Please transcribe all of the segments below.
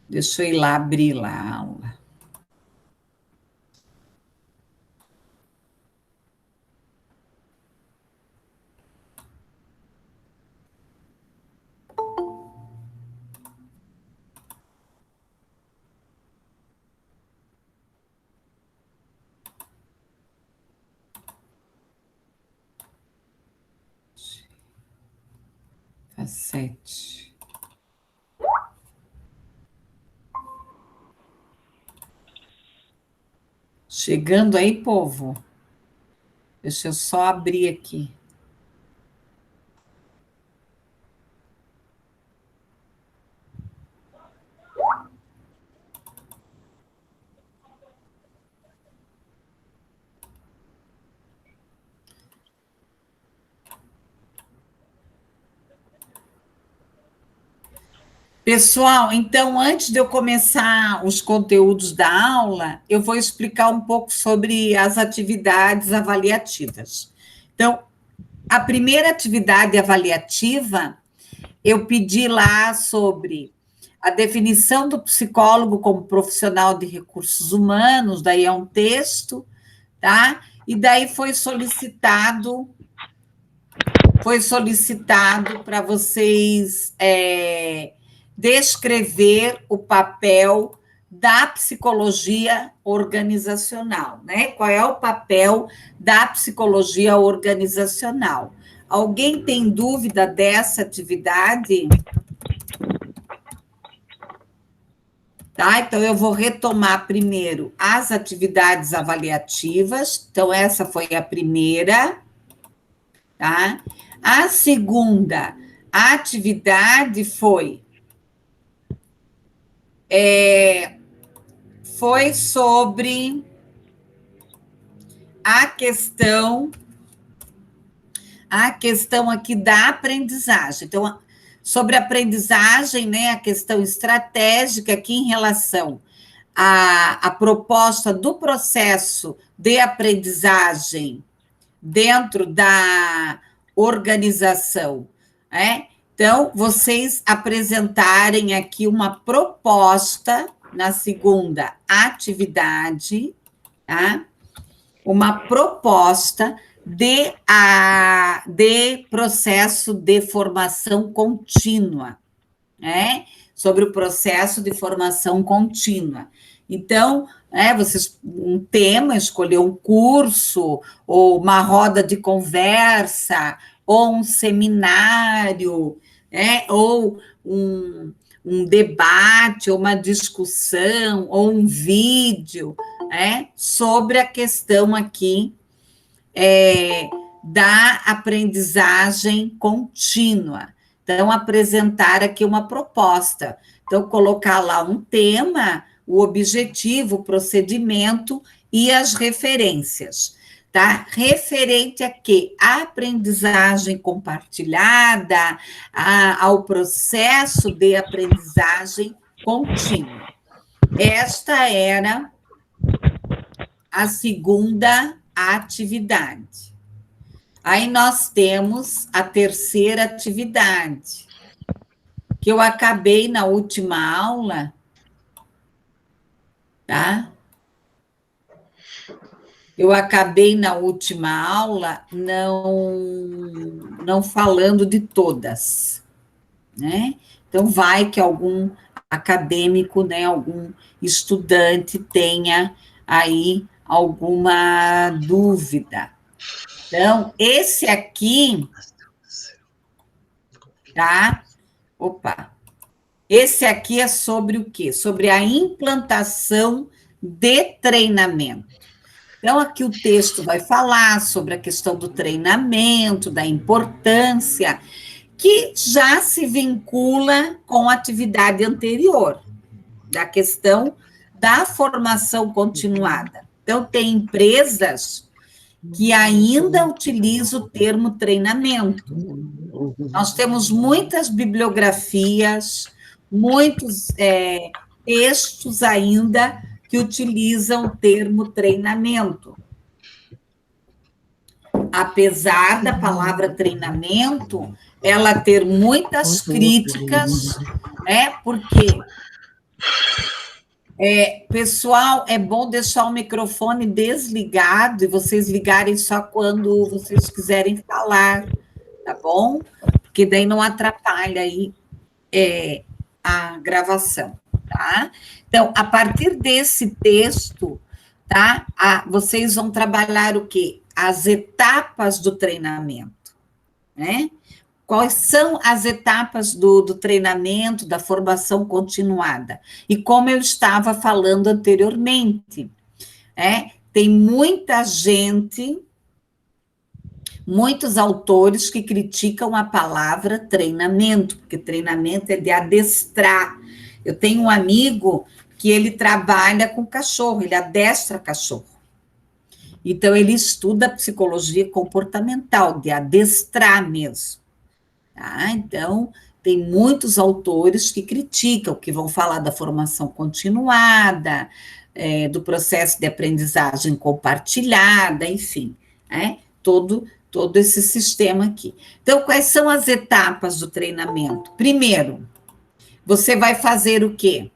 Deixa eu ir lá abrir lá a aula. Facete. Chegando aí, povo? Deixa eu só abrir aqui. Pessoal, então, antes de eu começar os conteúdos da aula, eu vou explicar um pouco sobre as atividades avaliativas. Então, a primeira atividade avaliativa, eu pedi lá sobre a definição do psicólogo como profissional de recursos humanos, daí é um texto, tá? E daí foi solicitado para vocês descrever o papel da psicologia organizacional, né? Qual é o papel da psicologia organizacional? Alguém tem dúvida dessa atividade? Tá? Então, eu vou retomar primeiro as atividades avaliativas. Então, essa foi a primeira, tá? A segunda atividade foi sobre a questão aqui da aprendizagem. Então, sobre a aprendizagem, né, a questão estratégica aqui em relação à proposta do processo de aprendizagem dentro da organização, né? Então, vocês apresentarem aqui uma proposta na segunda atividade, tá? Uma proposta de processo de formação contínua, né? Sobre o processo de formação contínua. Então, vocês, um tema, escolher um curso, ou uma roda de conversa, ou um seminário, ou um debate, ou uma discussão, ou um vídeo, sobre a questão aqui da aprendizagem contínua. Então, apresentar aqui uma proposta. Então, colocar lá um tema, o objetivo, o procedimento e as referências, tá? Referente a quê? A aprendizagem compartilhada, ao processo de aprendizagem contínua. Esta era a segunda atividade. Aí nós temos a terceira atividade, que eu acabei na última aula, tá? Eu acabei na última aula não falando de todas, né? Então, vai que algum acadêmico, né, algum estudante tenha aí alguma dúvida. Então, esse aqui, tá? Opa! Esse aqui é sobre o quê? Sobre a implantação de treinamento. Então, aqui o texto vai falar sobre a questão do treinamento, da importância, que já se vincula com a atividade anterior, da questão da formação continuada. Então, tem empresas que ainda utilizam o termo treinamento. Nós temos muitas bibliografias, muitos textos ainda que utilizam o termo treinamento. Apesar da palavra treinamento, ela ter muitas críticas, porque Pessoal, é bom deixar o microfone desligado e vocês ligarem só quando vocês quiserem falar, tá bom? Porque daí não atrapalha aí a gravação, tá? Então, a partir desse texto, tá? Vocês vão trabalhar o quê? As etapas do treinamento, né? Quais são as etapas do treinamento, da formação continuada? E como eu estava falando anteriormente, tem muita gente, muitos autores que criticam a palavra treinamento, porque treinamento é de adestrar. Eu tenho um amigo que ele trabalha com cachorro, ele adestra cachorro. Então, ele estuda psicologia comportamental, de adestrar mesmo. Tá? Então, tem muitos autores que criticam, que vão falar da formação continuada, do processo de aprendizagem compartilhada, enfim, todo esse sistema aqui. Então, quais são as etapas do treinamento? Primeiro, você vai fazer o quê?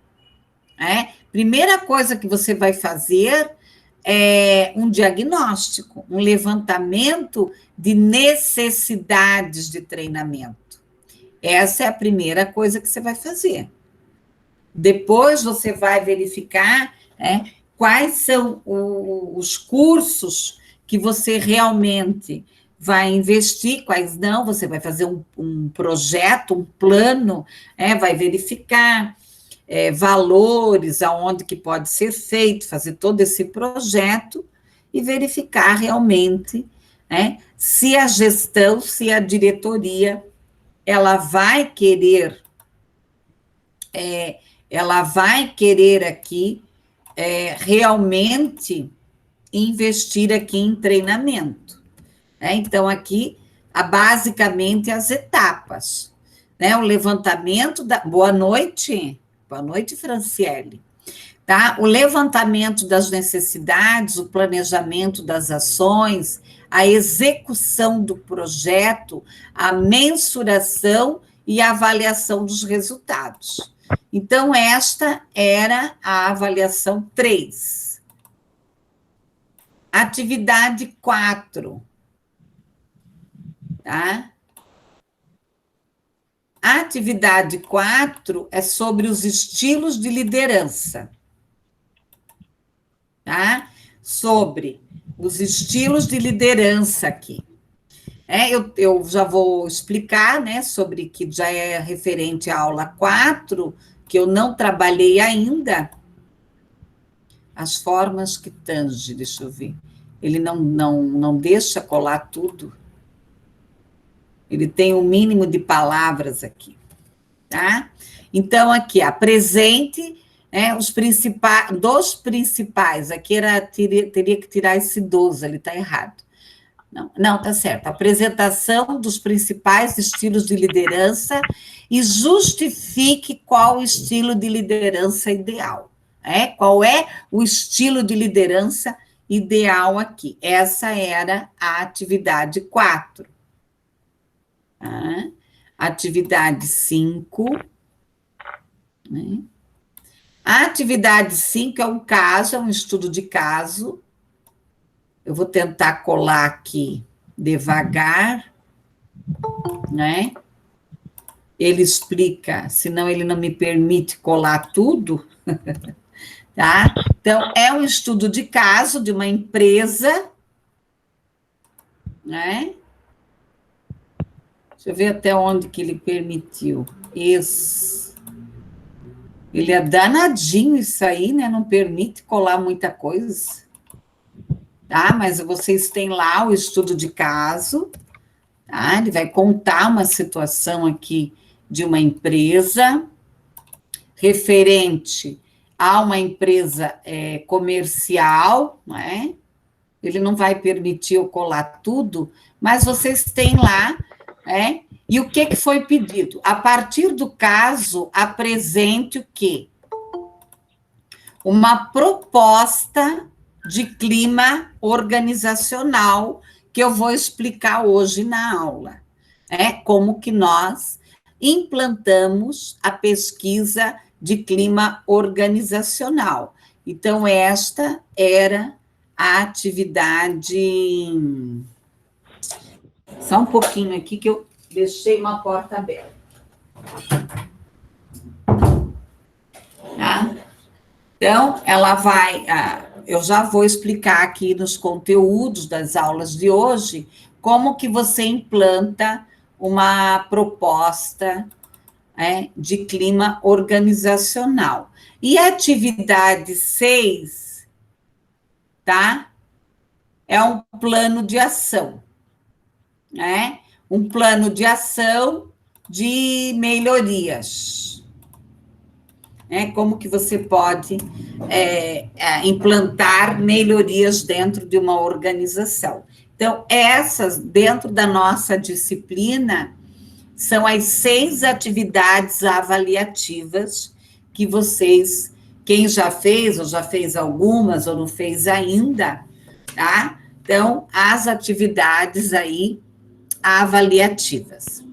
Primeira coisa que você vai fazer é um diagnóstico, um levantamento de necessidades de treinamento. Essa é a primeira coisa que você vai fazer. Depois você vai verificar quais são os cursos que você realmente vai investir, quais não, você vai fazer um projeto, um plano, vai verificar valores, aonde que pode ser feito, fazer todo esse projeto e verificar realmente se a gestão, se a diretoria ela vai querer aqui realmente investir aqui em treinamento. Então, aqui, basicamente, as etapas. O levantamento da... Boa noite, Franciele. Tá? O levantamento das necessidades, o planejamento das ações, a execução do projeto, a mensuração e a avaliação dos resultados. Então, esta era a avaliação 3. Atividade 4. Tá? A atividade 4 é sobre os estilos de liderança. Tá? Sobre os estilos de liderança aqui. Eu já vou explicar, sobre que já é referente à aula 4, que eu não trabalhei ainda, as formas que tange, deixa eu ver. Ele não deixa colar tudo. Ele tem um mínimo de palavras aqui, tá? Então, aqui, apresente os principais, aqui teria que tirar esse 12, ele está errado. Não, tá certo. Apresentação dos principais estilos de liderança e justifique qual o estilo de liderança ideal. Qual é o estilo de liderança ideal aqui? Essa era a atividade 4. Atividade 5. A atividade 5 é um caso, é um estudo de caso. Eu vou tentar colar aqui devagar, Ele explica, senão ele não me permite colar tudo, tá? Então, é um estudo de caso de uma empresa, Deixa eu ver até onde que ele permitiu. Isso. Ele é danadinho isso aí, Não permite colar muita coisa. Tá? Mas vocês têm lá o estudo de caso, tá? Ele vai contar uma situação aqui de uma empresa referente a uma empresa comercial, Ele não vai permitir eu colar tudo, mas vocês têm lá, E o que foi pedido? A partir do caso, apresente o quê? Uma proposta de clima organizacional que eu vou explicar hoje na aula. Como que nós implantamos a pesquisa de clima organizacional. Então, esta era a atividade... Só um pouquinho aqui que eu deixei uma porta aberta. Tá? Então, ela vai... eu já vou explicar aqui nos conteúdos das aulas de hoje como que você implanta uma proposta de clima organizacional. E a atividade 6, tá? É um plano de ação, né? Um plano de ação de melhorias. Como que você pode implantar melhorias dentro de uma organização. Então, essas, dentro da nossa disciplina, são as 6 atividades avaliativas que vocês, quem já fez, ou já fez algumas, ou não fez ainda, tá? Então, as atividades aí avaliativas.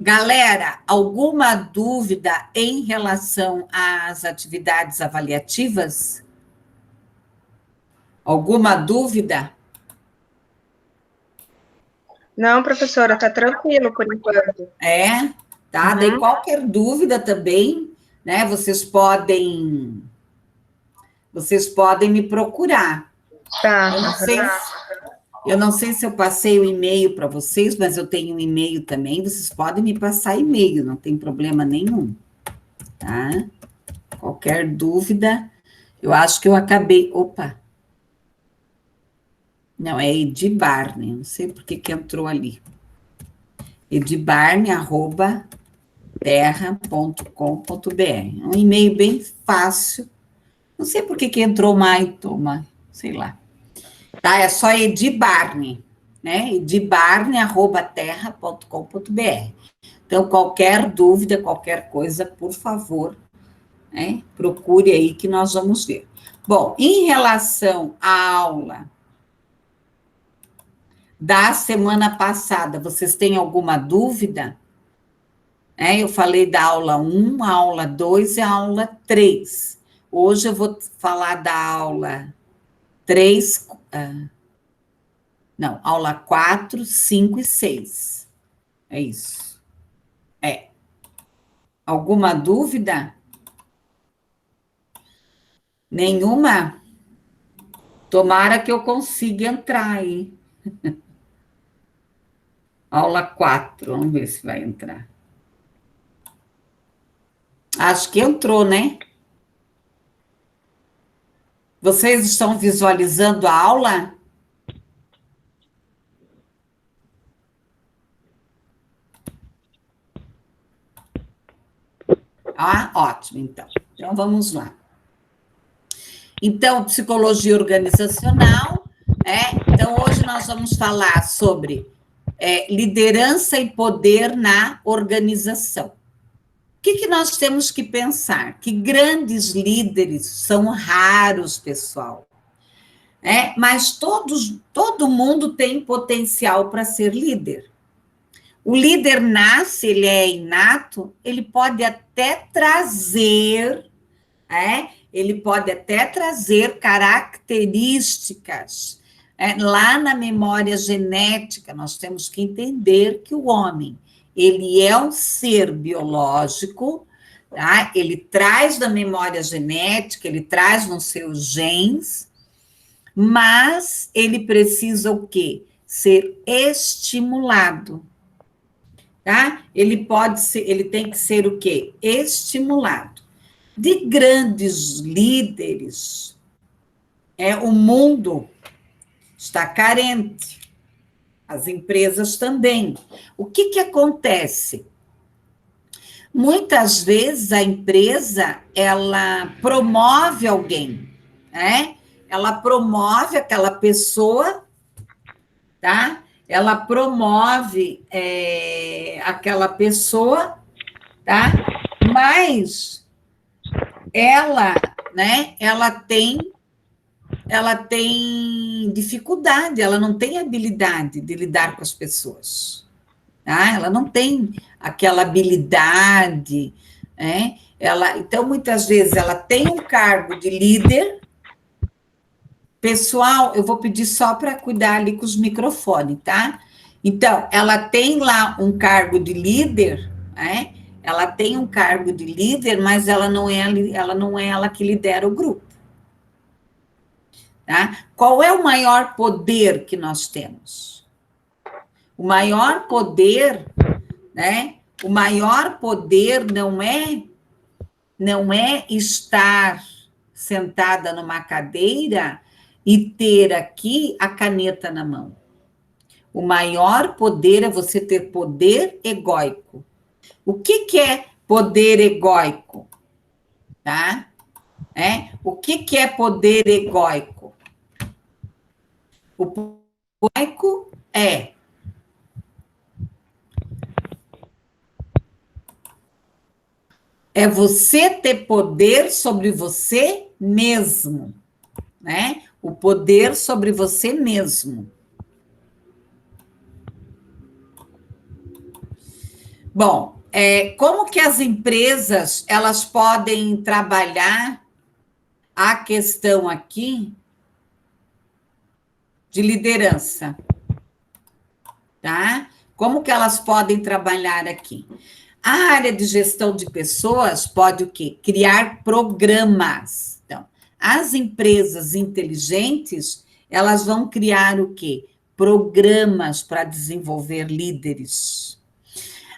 Galera, alguma dúvida em relação às atividades avaliativas? Alguma dúvida? Não, professora, está tranquilo por enquanto. Tá? Uhum. Daí qualquer dúvida também, né? Vocês podem me procurar. Tá. Eu não sei se eu passei o e-mail para vocês, mas eu tenho um e-mail também. Vocês podem me passar e-mail, não tem problema nenhum. Tá? Qualquer dúvida, eu acho que eu acabei... Opa! Não, é Edibarne, não sei por que entrou ali. edibarne@terra.com.br. Um e-mail bem fácil. Não sei por que entrou Maitoma, sei lá. Tá, é só Edibarne, né? edibarne@terra.com.br. Então, qualquer dúvida, qualquer coisa, por favor, procure aí que nós vamos ver. Bom, em relação à aula da semana passada, vocês têm alguma dúvida? Eu falei da aula 1, a aula 2 e a aula 3. Hoje eu vou falar da aula 3, aula 4, 5 e 6. É isso. Alguma dúvida? Nenhuma? Tomara que eu consiga entrar aí. Aula 4, vamos ver se vai entrar. Acho que entrou, né? Vocês estão visualizando a aula? Ótimo, então. Então, vamos lá. Então, psicologia organizacional, Então, hoje nós vamos falar sobre liderança e poder na organização. O que nós temos que pensar? Que grandes líderes são raros, pessoal. Mas todo mundo tem potencial para ser líder. O líder nasce, ele é inato, ele pode até trazer, características. Lá na memória genética, nós temos que entender que o homem, ele é um ser biológico, tá? Ele traz da memória genética, ele traz nos seus genes, mas ele precisa o quê? Ser estimulado. Tá? Ele tem que ser o quê? Estimulado. De grandes líderes, o mundo está carente, as empresas também. O que acontece? Muitas vezes a empresa, ela promove alguém, Ela promove aquela pessoa, tá? Ela promove aquela pessoa, tá? Mas ela tem dificuldade, ela não tem habilidade de lidar com as pessoas, tá? Ela não tem aquela habilidade, Então, muitas vezes, ela tem um cargo de líder. Pessoal, eu vou pedir só para cuidar ali com os microfones, tá? Então, ela tem lá um cargo de líder, né? Ela tem um cargo de líder, mas ela não é ela que lidera o grupo. Tá? Qual é o maior poder que nós temos? O maior poder, né? O maior poder não é estar sentada numa cadeira e ter aqui a caneta na mão. O maior poder é você ter poder egóico. O que é poder egóico? Tá? O que é poder egóico? O poder egóico é você ter poder sobre você mesmo, né? O poder sobre você mesmo. Bom, como que as empresas elas podem trabalhar a questão aqui de liderança, tá? Como que elas podem trabalhar aqui? A área de gestão de pessoas pode o quê? Criar programas. Então, as empresas inteligentes, elas vão criar o quê? Programas para desenvolver líderes.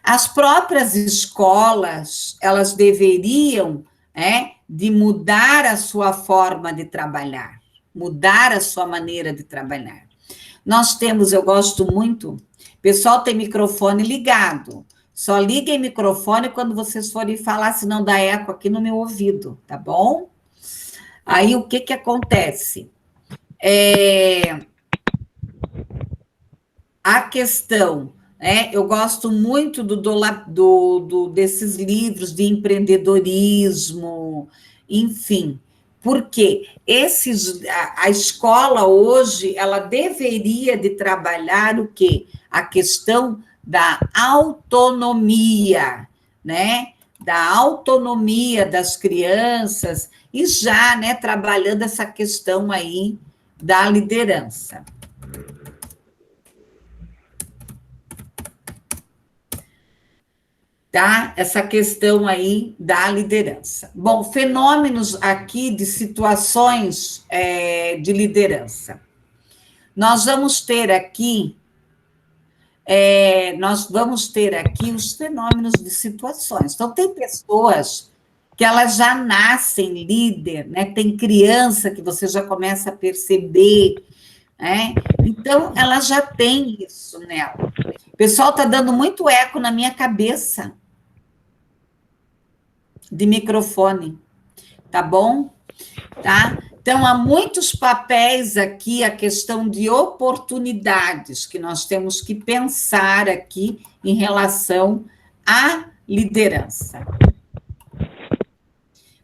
As próprias escolas, elas deveriam de mudar a sua forma de trabalhar, mudar a sua maneira de trabalhar. Nós temos, eu gosto muito, pessoal tem microfone ligado, só liguem microfone quando vocês forem falar, senão dá eco aqui no meu ouvido, tá bom? Aí, o que acontece? A questão, eu gosto muito desses livros de empreendedorismo, enfim, porque a escola hoje, ela deveria de trabalhar o quê? A questão da autonomia, né? Da autonomia das crianças e já, né, trabalhando essa questão aí da liderança. Tá? Essa questão aí da liderança. Bom, fenômenos aqui de situações de liderança. Nós vamos ter aqui os fenômenos de situações. Então, tem pessoas que elas já nascem líder, né? Tem criança que você já começa a perceber, né? Então, ela já tem isso nela. O pessoal está dando muito eco na minha cabeça de microfone, tá bom? Tá? Então, há muitos papéis aqui, a questão de oportunidades que nós temos que pensar aqui em relação à liderança.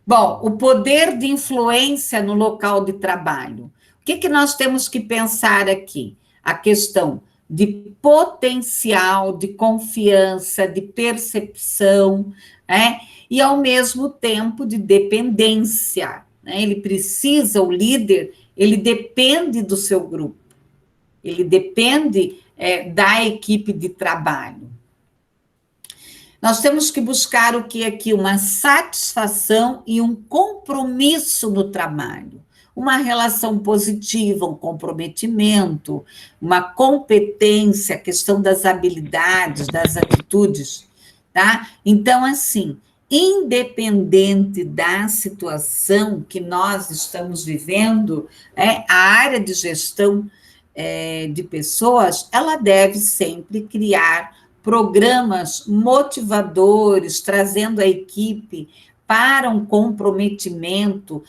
Bom, o poder de influência no local de trabalho. O que nós temos que pensar aqui? A questão de potencial, de confiança, de percepção, e, ao mesmo tempo, de dependência. Ele precisa, o líder, ele depende do seu grupo, ele depende da equipe de trabalho. Nós temos que buscar o que aqui? Uma satisfação e um compromisso no trabalho, uma relação positiva, um comprometimento, uma competência, a questão das habilidades, das atitudes, tá? Então, assim, independente da situação que nós estamos vivendo, a área de gestão de pessoas, ela deve sempre criar programas motivadores, trazendo a equipe para um comprometimento,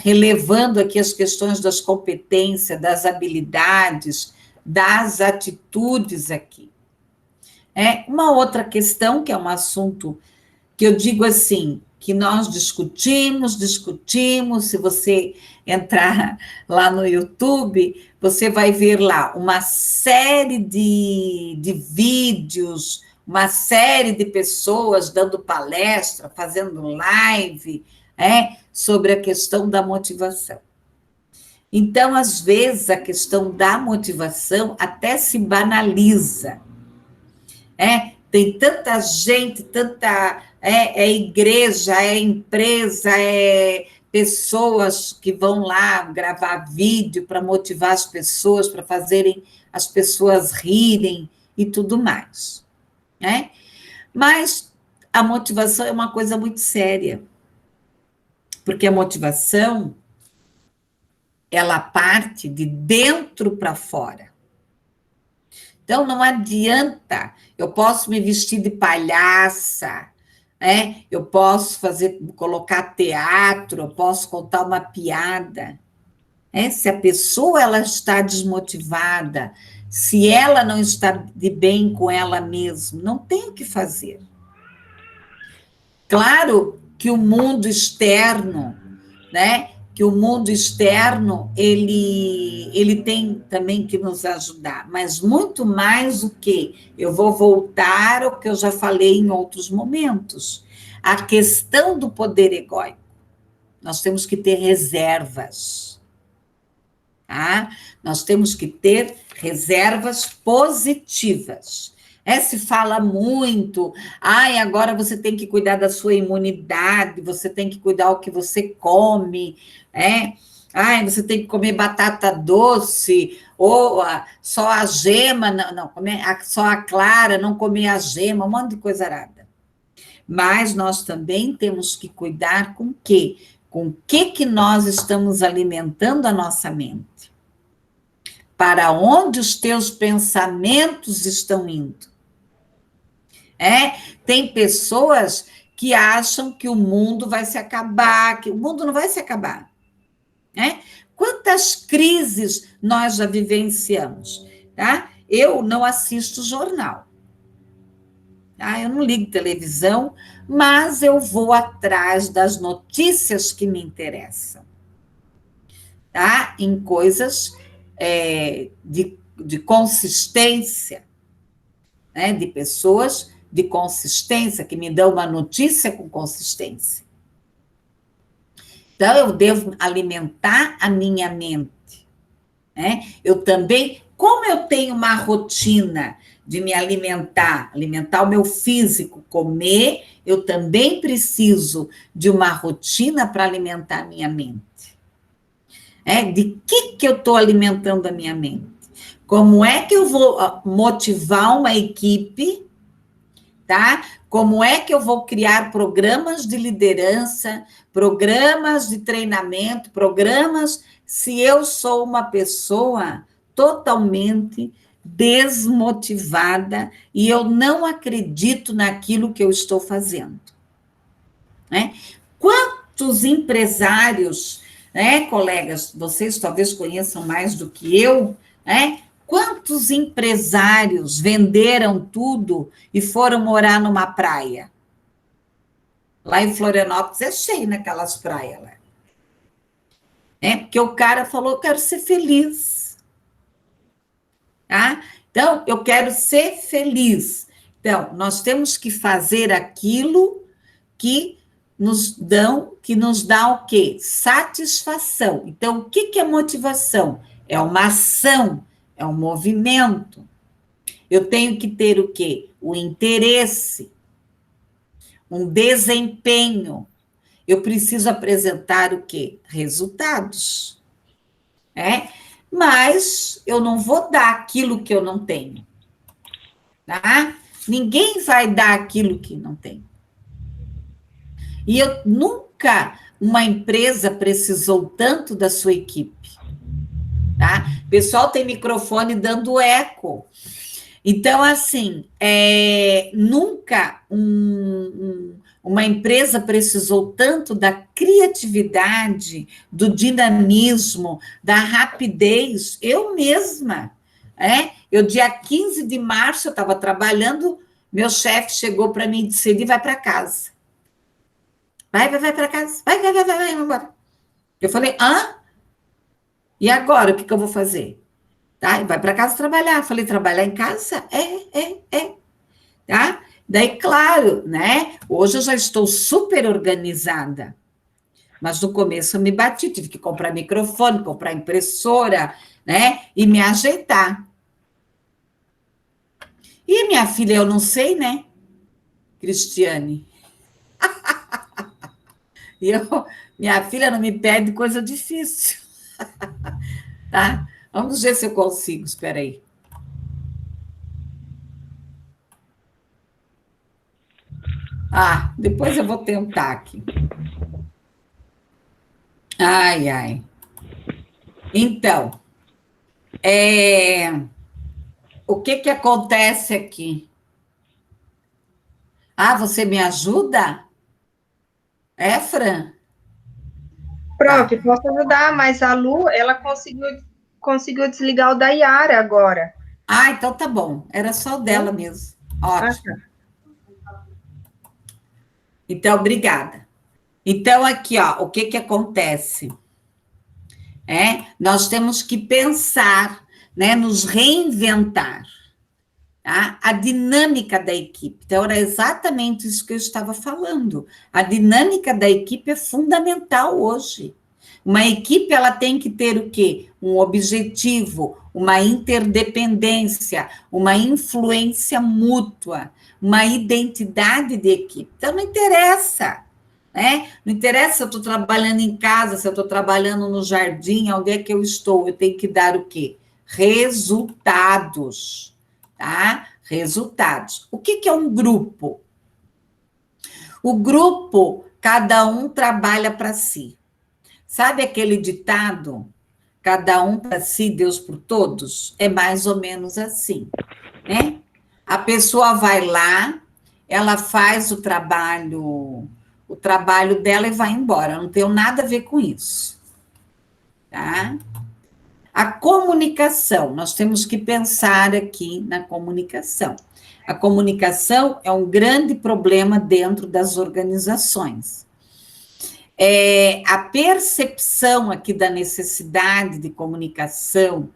relevando aqui as questões das competências, das habilidades, das atitudes aqui. Uma outra questão, que é um assunto que eu digo assim, que nós discutimos, se você entrar lá no YouTube, você vai ver lá uma série de vídeos, uma série de pessoas dando palestra, fazendo live, sobre a questão da motivação. Então, às vezes, a questão da motivação até se banaliza. Tem tanta gente, tanta igreja, empresa, pessoas que vão lá gravar vídeo para motivar as pessoas, para fazerem as pessoas rirem e tudo mais. Mas a motivação é uma coisa muito séria, porque a motivação, ela parte de dentro para fora. Então, não adianta, eu posso me vestir de palhaça, eu posso colocar teatro, eu posso contar uma piada. Se a pessoa ela está desmotivada, se ela não está de bem com ela mesma, não tem o que fazer. Claro que o mundo externo, ele tem também que nos ajudar, mas muito mais o que eu vou voltar ao que eu já falei em outros momentos, a questão do poder egóico. Nós temos que ter reservas, tá? Nós temos que ter reservas positivas. Se fala muito, agora você tem que cuidar da sua imunidade, você tem que cuidar do que você come, você tem que comer batata doce, ou só a gema, não comer só a clara, não comer a gema, um monte de coisa arada. Mas nós também temos que cuidar com o quê? Com o que nós estamos alimentando a nossa mente. Para onde os teus pensamentos estão indo? Tem pessoas que acham que o mundo vai se acabar, que o mundo não vai se acabar. Quantas crises nós já vivenciamos? Tá? Eu não assisto jornal. Eu não ligo televisão, mas eu vou atrás das notícias que me interessam. Tá? Em coisas de consistência, de pessoas de consistência, que me dão uma notícia com consistência. Então, eu devo alimentar a minha mente. Eu também, como eu tenho uma rotina de me alimentar o meu físico, comer, eu também preciso de uma rotina para alimentar a minha mente. De que eu estou alimentando a minha mente? Como é que eu vou motivar uma equipe, tá? Como é que eu vou criar programas de liderança, programas de treinamento, programas, se eu sou uma pessoa totalmente desmotivada e eu não acredito naquilo que eu estou fazendo? Quantos empresários, colegas, vocês talvez conheçam mais do que eu, quantos empresários venderam tudo e foram morar numa praia? Lá em Florianópolis é cheio naquelas praias lá. Porque o cara falou, eu quero ser feliz. Tá? Então, eu quero ser feliz. Então, nós temos que fazer aquilo que nos dá o quê? Satisfação. Então, o que é motivação? É uma ação, é um movimento. Eu tenho que ter o quê? O interesse, um desempenho. Eu preciso apresentar o quê? Resultados. Mas eu não vou dar aquilo que eu não tenho. Tá? Ninguém vai dar aquilo que não tem. E nunca uma empresa precisou tanto da sua equipe. Tá? O pessoal tem microfone dando eco. Então, assim, nunca uma empresa precisou tanto da criatividade, do dinamismo, da rapidez. Eu mesma, dia 15 de março, eu estava trabalhando, meu chefe chegou para mim e disse, ele vai para casa. Vai para casa, vai embora. Eu falei, e agora, o que eu vou fazer? Tá? Vai para casa trabalhar. Eu falei, trabalhar em casa? tá? Daí, claro, né? Hoje eu já estou super organizada, mas no começo eu me bati, tive que comprar microfone, comprar impressora, né? E me ajeitar. E minha filha, eu não sei, né, Cristiane? E eu, minha filha não me pede coisa difícil, tá? Vamos ver se eu consigo, espera aí. Ah, depois eu vou tentar aqui. Ai, ai. Então, o que que acontece aqui? Ah, você me ajuda? É, Fran? Prof, Tá. posso ajudar, mas a Lu, ela conseguiu desligar o da Yara agora. Ah, então tá bom. Era só o dela mesmo. Ah, Ótimo. tá. Então, obrigada. Então, aqui, ó, o que que acontece? Nós temos que pensar, né, nos reinventar, tá? A dinâmica da equipe. Então, era exatamente isso que eu estava falando. A dinâmica da equipe é fundamental hoje. Uma equipe, ela tem que ter o quê? Um objetivo, uma interdependência, uma influência mútua, uma identidade de equipe. Então, não interessa, né? Não interessa se eu estou trabalhando em casa, se eu estou trabalhando no jardim, onde é que eu estou, eu tenho que dar o quê? Resultados, tá? Resultados. O que que é um grupo? O grupo, cada um trabalha para si. Sabe aquele ditado? Cada um para si, Deus por todos? É mais ou menos assim, né? A pessoa vai lá, ela faz o trabalho dela e vai embora. Não tenho nada a ver com isso, tá? A comunicação, nós temos que pensar aqui na comunicação. A comunicação é um grande problema dentro das organizações. A percepção aqui da necessidade de comunicação,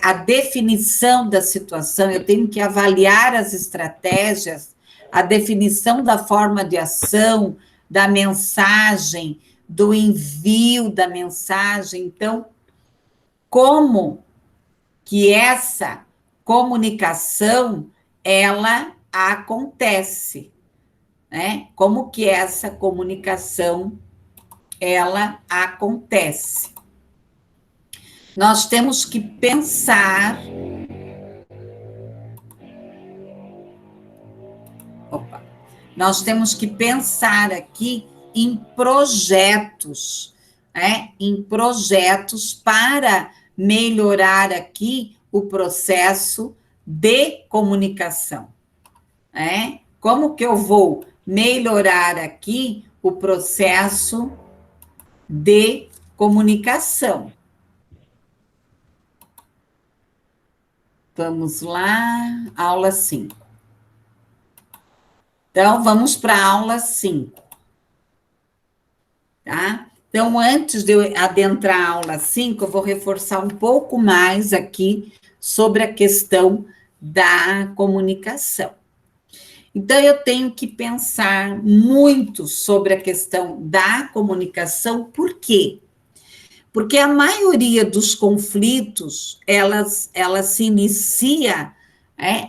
a definição da situação, eu tenho que avaliar as estratégias, a definição da forma de ação, da mensagem, do envio da mensagem. Então, como que essa comunicação ela acontece, né? Como que essa comunicação ela acontece? Nós temos que pensar. Opa, nós temos que pensar aqui em projetos, né? Em projetos para melhorar aqui o processo de comunicação, né? Como que eu vou melhorar aqui o processo de comunicação? Vamos lá, aula 5. Então, vamos para a aula 5, tá? Então, antes de eu adentrar a aula 5, eu vou reforçar um pouco mais aqui sobre a questão da comunicação. Então, eu tenho que pensar muito sobre a questão da comunicação, por quê? Porque a maioria dos conflitos, ela se inicia,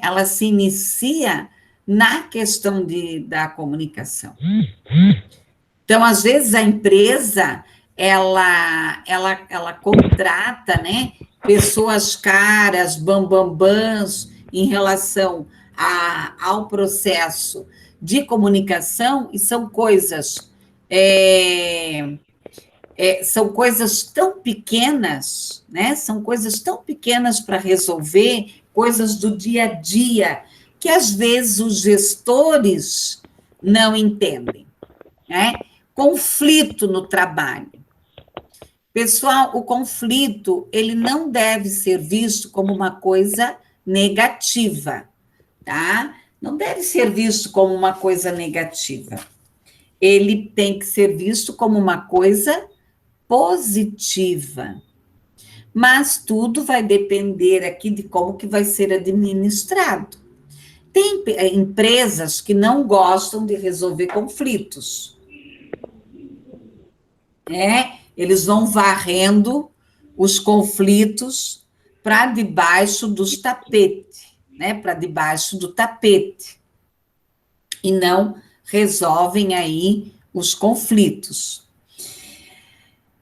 ela se inicia na questão da comunicação. Então, às vezes, a empresa, ela contrata, né, pessoas caras, bambambãs, em relação ao processo de comunicação, e são coisas tão pequenas, né? São coisas tão pequenas para resolver, coisas do dia a dia, que às vezes os gestores não entendem, né? Conflito no trabalho. Pessoal, o conflito, ele não deve ser visto como uma coisa negativa, tá? Não deve ser visto como uma coisa negativa. Ele tem que ser visto como uma coisa positiva. Mas tudo vai depender aqui de como que vai ser administrado. tem empresas que não gostam de resolver conflitos. Eles vão varrendo os conflitos para debaixo dos tapetes, para debaixo do tapete, e não resolvem aí os conflitos.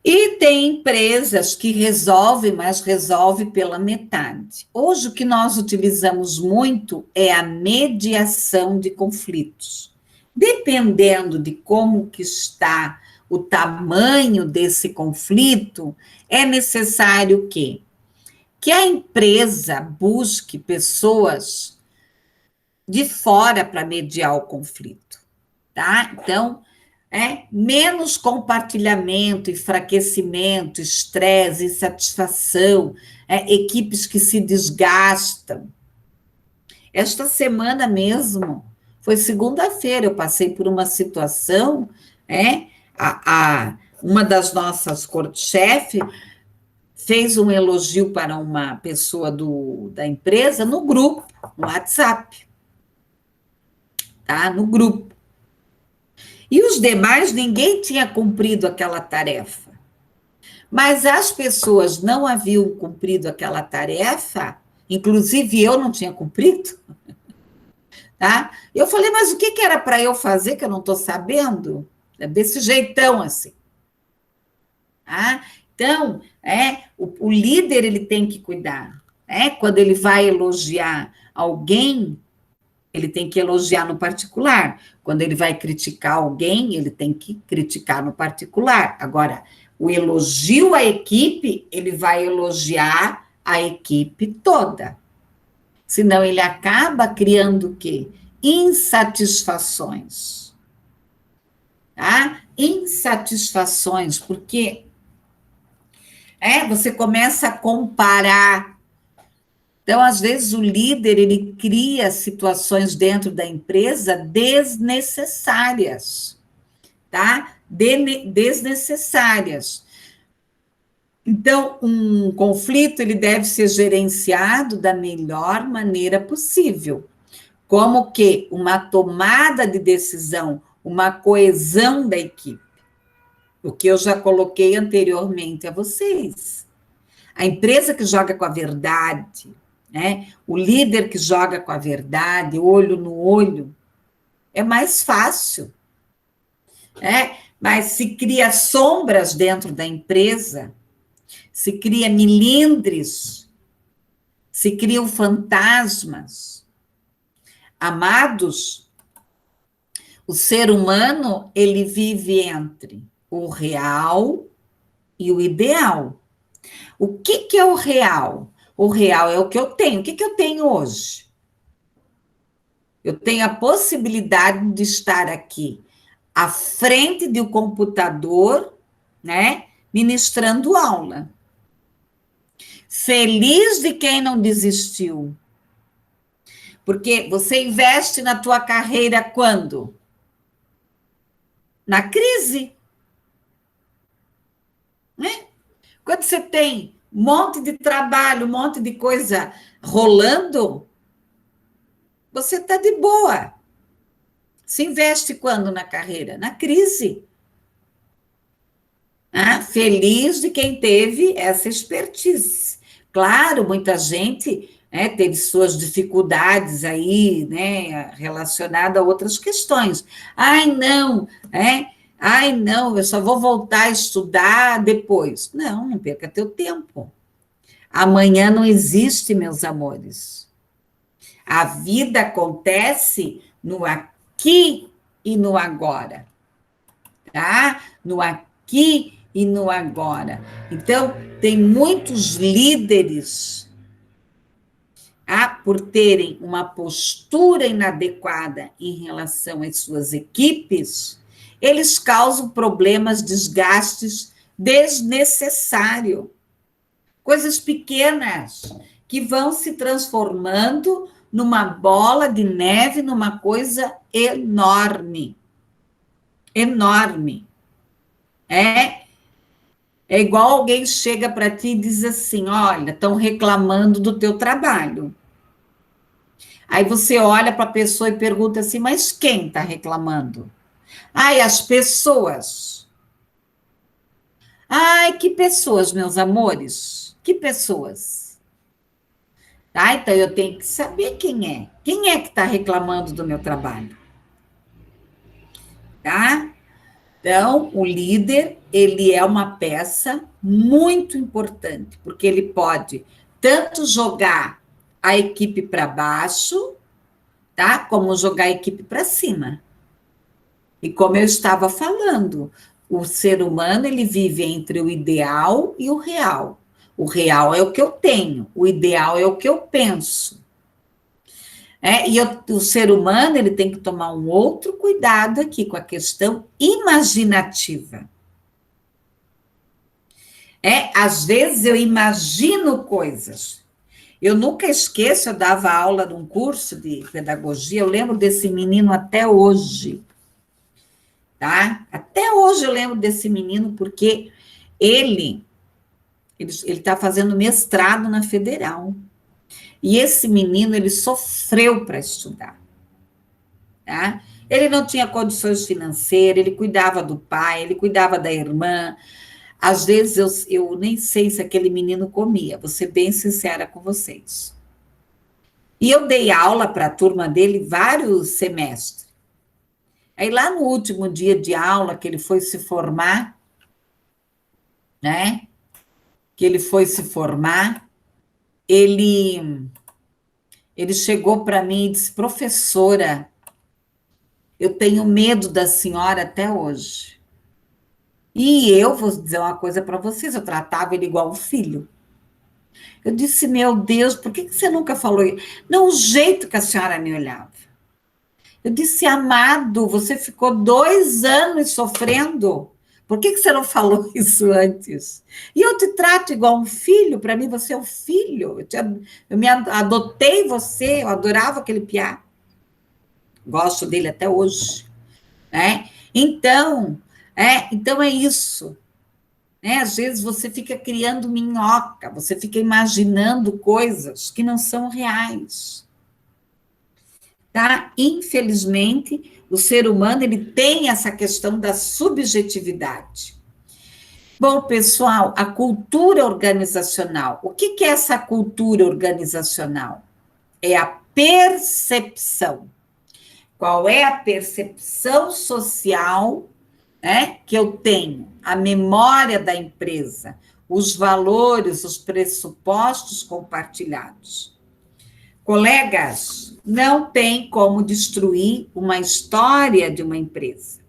E tem empresas que resolvem, mas resolvem pela metade. Hoje, o que nós utilizamos muito é a mediação de conflitos. Dependendo de como que está o tamanho desse conflito, é necessário o quê? Que a empresa busque pessoas de fora para mediar o conflito, tá? Então, menos compartilhamento, enfraquecimento, estresse, insatisfação, equipes que se desgastam. Esta semana mesmo, foi segunda-feira, eu passei por uma situação, uma das nossas corte-chefe fez um elogio para uma pessoa da empresa no grupo, no WhatsApp, tá? No grupo. E os demais, ninguém tinha cumprido aquela tarefa. Mas as pessoas não haviam cumprido aquela tarefa, inclusive eu não tinha cumprido, tá? Eu falei, mas o que era para eu fazer que eu não estou sabendo? É desse jeitão assim. Tá? Então, o líder ele tem que cuidar. Quando ele vai elogiar alguém, ele tem que elogiar no particular. Quando ele vai criticar alguém, ele tem que criticar no particular. Agora, o elogio à equipe, ele vai elogiar a equipe toda. Senão ele acaba criando o quê? Insatisfações. Tá? Insatisfações, porque você começa a comparar. Então, às vezes, o líder, ele cria situações dentro da empresa desnecessárias, tá? Desnecessárias. Então, um conflito, ele deve ser gerenciado da melhor maneira possível. Como que uma tomada de decisão, uma coesão da equipe. O que eu já coloquei anteriormente a vocês. A empresa que joga com a verdade, o líder que joga com a verdade, olho no olho, é mais fácil. Mas se cria sombras dentro da empresa, se cria milindres, se criam fantasmas. Amados, o ser humano, ele vive entre o real e o ideal. O que é o real? O real é o que eu tenho. O que eu tenho hoje? Eu tenho a possibilidade de estar aqui à frente de um computador, ministrando aula. Feliz de quem não desistiu. Porque você investe na tua carreira quando? Na crise. Quando você tem um monte de trabalho, um monte de coisa rolando, você está de boa. Se investe quando na carreira? Na crise. Feliz de quem teve essa expertise. Claro, muita gente teve suas dificuldades aí, relacionadas a outras questões. Ai, não, eu só vou voltar a estudar depois. Não perca teu tempo. Amanhã não existe, meus amores. A vida acontece no aqui e no agora. Tá? No aqui e no agora. Então, tem muitos líderes, por terem uma postura inadequada em relação às suas equipes, eles causam problemas, desgastes desnecessários. Coisas pequenas que vão se transformando numa bola de neve, numa coisa enorme. Enorme. É igual alguém chega para ti e diz assim, olha, estão reclamando do teu trabalho. Aí você olha para a pessoa e pergunta assim, mas quem está reclamando? Ai, as pessoas. Ai, que pessoas, meus amores? Que pessoas? Tá? Então eu tenho que saber quem é. Quem é que está reclamando do meu trabalho? Tá? Então, o líder, ele é uma peça muito importante, porque ele pode tanto jogar a equipe para baixo, tá? Como jogar a equipe para cima. E como eu estava falando, o ser humano, ele vive entre o ideal e o real. O real é o que eu tenho, o ideal é o que eu penso. O ser humano, ele tem que tomar um outro cuidado aqui com a questão imaginativa. Às vezes eu imagino coisas. Eu nunca esqueço, eu dava aula num curso de pedagogia, eu lembro desse menino até hoje, tá? Até hoje eu lembro desse menino, porque ele está fazendo mestrado na Federal. E esse menino, ele sofreu para estudar, tá? Ele não tinha condições financeiras, ele cuidava do pai, ele cuidava da irmã. Às vezes eu nem sei se aquele menino comia, vou ser bem sincera com vocês. E eu dei aula para a turma dele vários semestres. Aí lá no último dia de aula, que ele foi se formar, né? Que ele foi se formar, ele chegou para mim e disse, professora, eu tenho medo da senhora até hoje. E eu vou dizer uma coisa para vocês, eu tratava ele igual um filho. Eu disse, meu Deus, por que você nunca falou isso? Não, o jeito que a senhora me olhava. Eu disse, amado, você ficou 2 anos sofrendo. Por que você não falou isso antes? E eu te trato igual um filho, para mim você é um filho. Eu me adotei você, eu adorava aquele piá. Gosto dele até hoje. Né? Então é isso. Às vezes você fica criando minhoca, você fica imaginando coisas que não são reais. Tá? Infelizmente, o ser humano ele tem essa questão da subjetividade. Bom, pessoal, a cultura organizacional. O que é essa cultura organizacional? É a percepção. Qual é a percepção social, né, que eu tenho? A memória da empresa, os valores, os pressupostos compartilhados. Colegas, não tem como destruir uma história de uma empresa.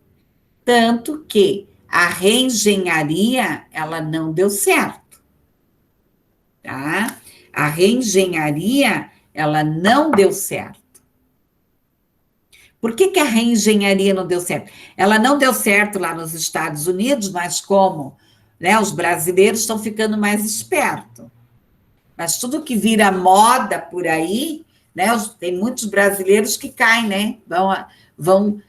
Tanto que a reengenharia, ela não deu certo. Tá? A reengenharia, ela não deu certo. Por que a reengenharia não deu certo? Ela não deu certo lá nos Estados Unidos, mas como? Né, os brasileiros estão ficando mais espertos. Mas tudo que vira moda por aí, né? Tem muitos brasileiros que caem, né? Vão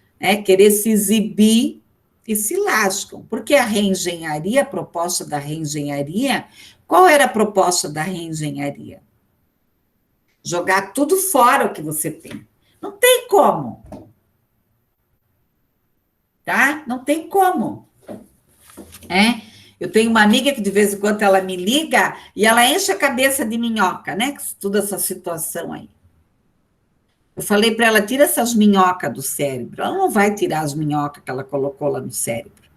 querer se exibir e se lascam. Porque a reengenharia, a proposta da reengenharia, qual era a proposta da reengenharia? Jogar tudo fora o que você tem. Não tem como. Tá? Não tem como. Eu tenho uma amiga que de vez em quando ela me liga e ela enche a cabeça de minhoca, né? Toda essa situação aí. Eu falei para ela, tira essas minhocas do cérebro. Ela não vai tirar as minhocas que ela colocou lá no cérebro.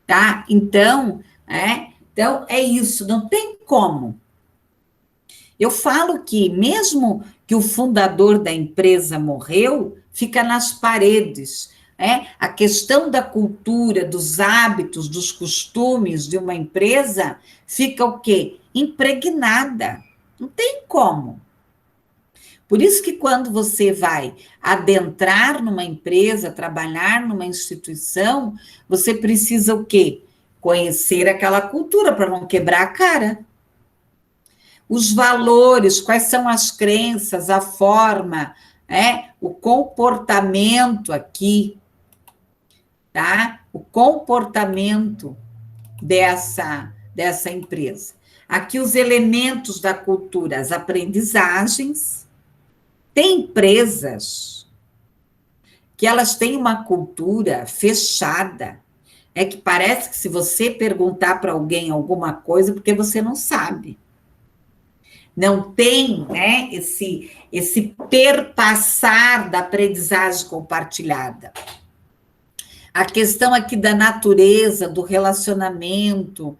Tá? Então é isso, não tem como. Eu falo que mesmo que o fundador da empresa morreu, fica nas paredes. A questão da cultura, dos hábitos, dos costumes de uma empresa fica o quê? Impregnada. Não tem como. Por isso que quando você vai adentrar numa empresa, trabalhar numa instituição, você precisa o quê? Conhecer aquela cultura para não quebrar a cara. Os valores, quais são as crenças, a forma, o comportamento aqui, tá? O comportamento dessa empresa. Aqui os elementos da cultura, as aprendizagens, Tem empresas que elas têm uma cultura fechada. É que parece que se você perguntar para alguém alguma coisa, porque você não sabe. Não tem, né, esse perpassar da aprendizagem compartilhada. A questão aqui da natureza, do relacionamento,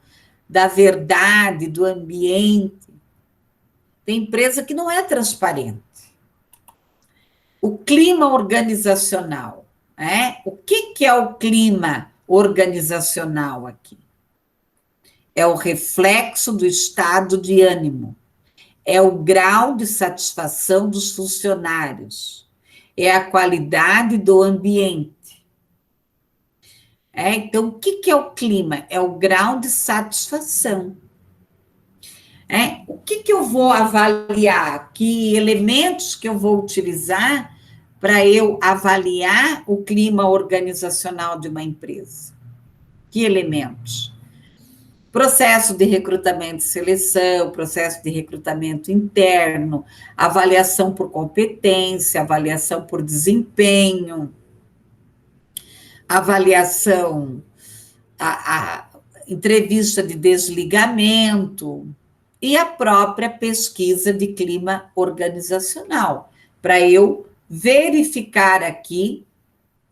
da verdade, do ambiente. Tem empresa que não é transparente. O clima organizacional, né? O que é o clima organizacional aqui? É o reflexo do estado de ânimo, é o grau de satisfação dos funcionários, é a qualidade do ambiente. Então, o que é o clima? É o grau de satisfação. O que eu vou avaliar? Que elementos que eu vou utilizar para eu avaliar o clima organizacional de uma empresa? Que elementos? Processo de recrutamento e seleção, processo de recrutamento interno, avaliação por competência, avaliação por desempenho, avaliação, a entrevista de desligamento e a própria pesquisa de clima organizacional, para eu verificar aqui,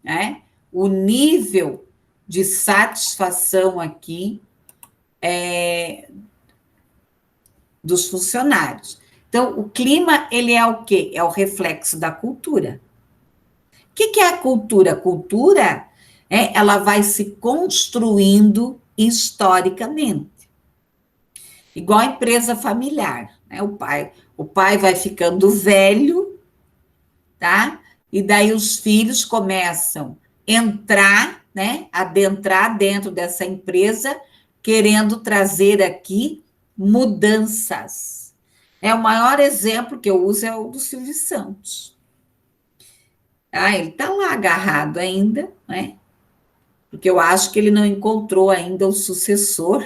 né, o nível de satisfação aqui dos funcionários. Então, o clima, ele é o quê? É o reflexo da cultura. O que é a cultura? A cultura, ela vai se construindo historicamente. Igual a empresa familiar, né? O pai vai ficando velho, tá? E daí os filhos começam a entrar, né? Adentrar dentro dessa empresa, querendo trazer aqui mudanças. O maior exemplo que eu uso é o do Silvio Santos. Ele está lá agarrado ainda, né? Porque eu acho que ele não encontrou ainda o sucessor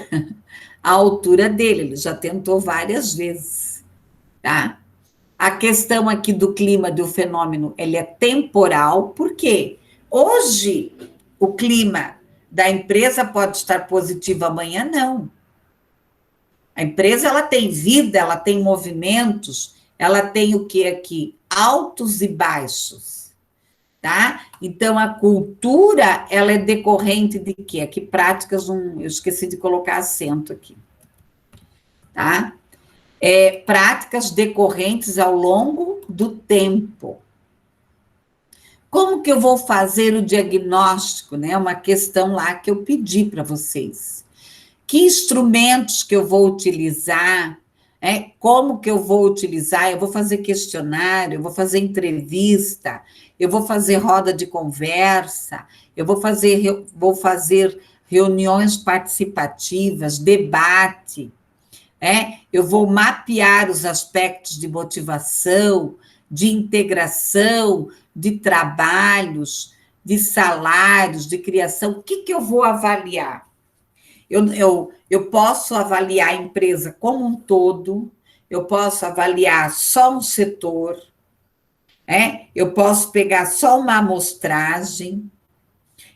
à altura dele, ele já tentou várias vezes, tá? A questão aqui do clima, do fenômeno, ele é temporal, porque hoje o clima da empresa pode estar positivo, amanhã não. A empresa, ela tem vida, ela tem movimentos, ela tem o que aqui? Altos e baixos, tá? Então, a cultura, ela é decorrente de quê? Aqui, práticas, eu esqueci de colocar acento aqui, tá? Práticas decorrentes ao longo do tempo. Como que eu vou fazer o diagnóstico, né? Uma questão lá que eu pedi para vocês. Que instrumentos que eu vou utilizar? Como que eu vou utilizar? Eu vou fazer questionário, eu vou fazer entrevista, eu vou fazer roda de conversa, eu vou fazer reuniões participativas, debate, eu vou mapear os aspectos de motivação, de integração, de trabalhos, de salários, de criação. O que eu vou avaliar? Eu posso avaliar a empresa como um todo, eu posso avaliar só um setor, eu posso pegar só uma amostragem,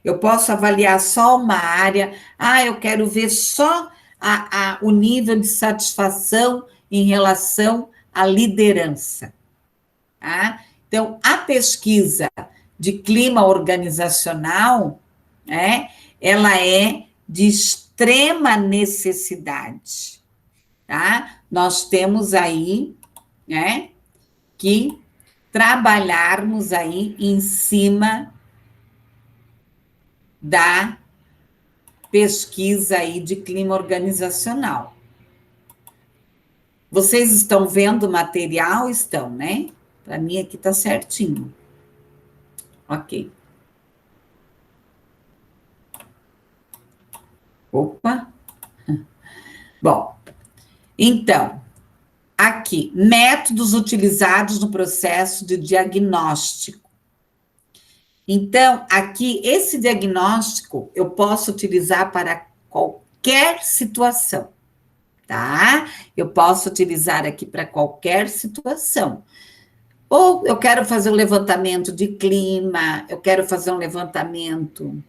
eu posso avaliar só uma área, eu quero ver só o nível de satisfação em relação à liderança. Tá? Então, a pesquisa de clima organizacional, ela é de extrema necessidade, tá? Nós temos aí, que trabalharmos aí em cima da pesquisa aí de clima organizacional. Vocês estão vendo o material? Estão, né? Para mim aqui está certinho. Ok. Opa! Bom, então, aqui, métodos utilizados no processo de diagnóstico. Então, aqui, esse diagnóstico eu posso utilizar para qualquer situação, tá? Eu posso utilizar aqui para qualquer situação. Ou eu quero fazer um levantamento de clima, eu quero fazer um levantamento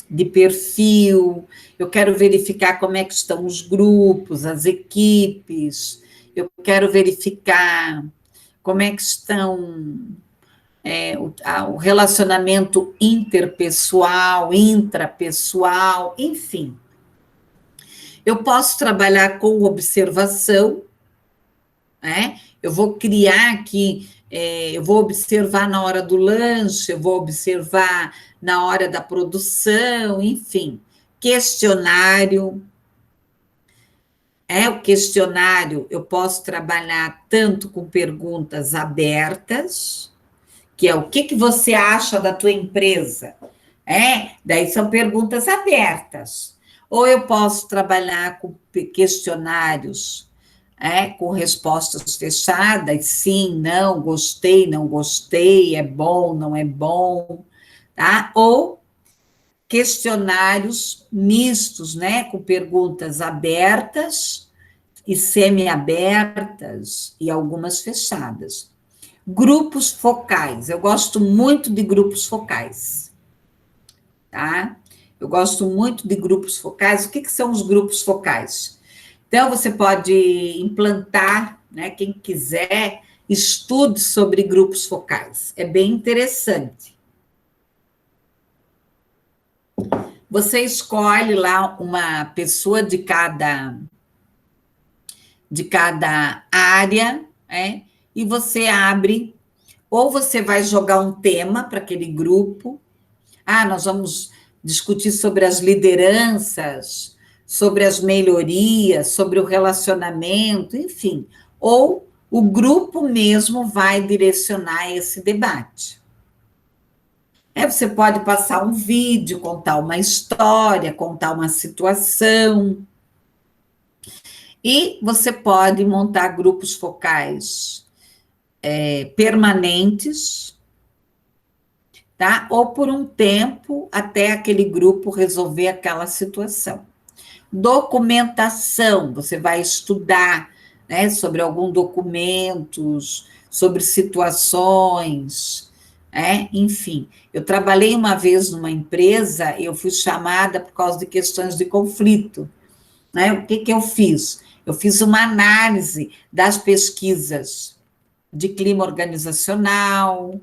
de perfil, eu quero verificar como é que estão os grupos, as equipes, eu quero verificar como é que estão o relacionamento interpessoal, intrapessoal, enfim. Eu posso trabalhar com observação, né? Eu vou criar aqui, eu vou observar na hora do lanche, eu vou observar na hora da produção, enfim. Questionário. O questionário, eu posso trabalhar tanto com perguntas abertas, que é o que você acha da tua empresa? Daí são perguntas abertas. Ou eu posso trabalhar com questionários, com respostas fechadas, sim, não, gostei, é bom, não é bom, tá? Ou questionários mistos, né, com perguntas abertas e semi-abertas e algumas fechadas. Grupos focais, eu gosto muito de grupos focais, tá? Eu gosto muito de grupos focais. O que são os grupos focais? Então, você pode implantar, né, quem quiser, estude sobre grupos focais. É bem interessante. Você escolhe lá uma pessoa de cada área, e você abre, ou você vai jogar um tema para aquele grupo. Nós vamos discutir sobre as lideranças, sobre as melhorias, sobre o relacionamento, enfim. Ou o grupo mesmo vai direcionar esse debate. Você pode passar um vídeo, contar uma história, contar uma situação. E você pode montar grupos focais permanentes, tá? Ou por um tempo, até aquele grupo resolver aquela situação. Documentação, você vai estudar, né, sobre alguns documentos, sobre situações, enfim. Eu trabalhei uma vez numa empresa, eu fui chamada por causa de questões de conflito, né? O que eu fiz? Eu fiz uma análise das pesquisas de clima organizacional,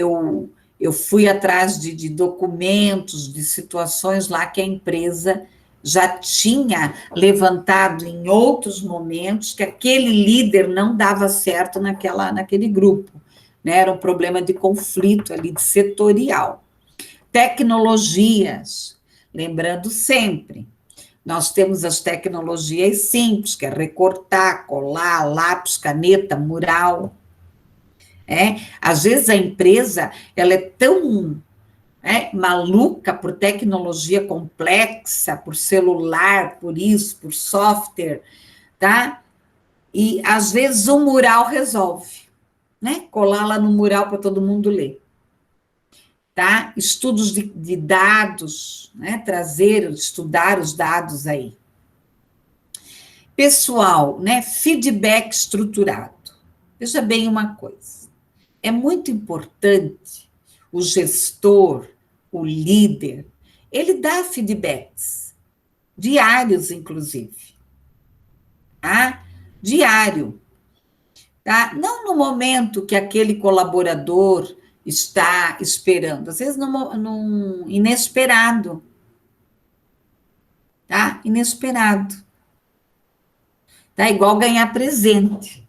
eu fui atrás de documentos, de situações lá que a empresa já tinha levantado em outros momentos, que aquele líder não dava certo naquele grupo, né? Era um problema de conflito ali, de setorial. Tecnologias, lembrando sempre, nós temos as tecnologias simples, que é recortar, colar, lápis, caneta, mural. Às vezes a empresa ela é tão maluca por tecnologia complexa, por celular, por isso, por software, tá? E às vezes o mural resolve, né? Colar lá no mural para todo mundo ler. Tá? Estudos de dados, né? Estudar os dados aí. Pessoal, né? Feedback estruturado. Veja bem uma coisa. É muito importante o gestor, o líder, ele dá feedbacks, diários, inclusive. Tá? Diário. Tá? Não no momento que aquele colaborador está esperando, às vezes num inesperado. Tá? Inesperado. Tá? Igual ganhar presente.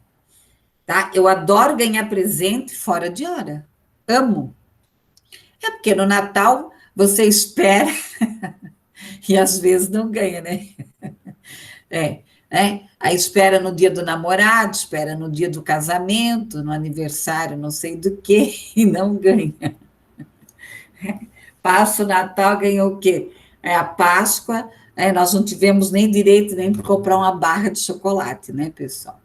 Tá? Eu adoro ganhar presente fora de hora. Amo. Porque no Natal você espera e às vezes não ganha, né? Aí espera no dia do namorado, espera no dia do casamento, no aniversário, não sei do que, e não ganha. Passa o Natal, ganhou o quê? A Páscoa, nós não tivemos nem direito nem para comprar uma barra de chocolate, né, pessoal?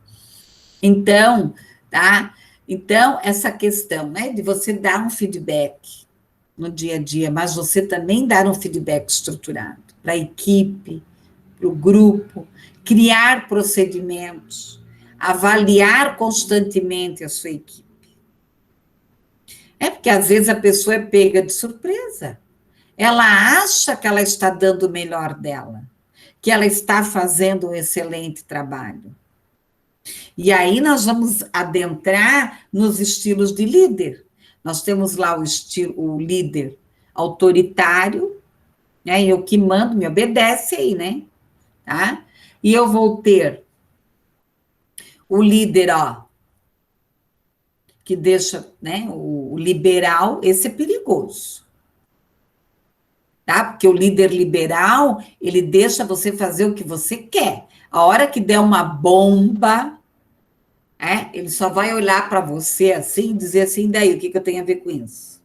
Então, tá? Então, essa questão, né, de você dar um feedback no dia a dia, mas você também dar um feedback estruturado para a equipe, para o grupo, criar procedimentos, avaliar constantemente a sua equipe. É porque às vezes a pessoa é pega de surpresa. Ela acha que ela está dando o melhor dela, que ela está fazendo um excelente trabalho. E aí nós vamos adentrar nos estilos de líder. Nós temos lá o líder autoritário, né? Eu que mando, me obedece aí, né? Tá? E eu vou ter o líder, ó, que deixa, né? O liberal, esse é perigoso. Tá? Porque o líder liberal, ele deixa você fazer o que você quer. A hora que der uma bomba, ele só vai olhar para você assim e dizer assim, daí, o que eu tenho a ver com isso?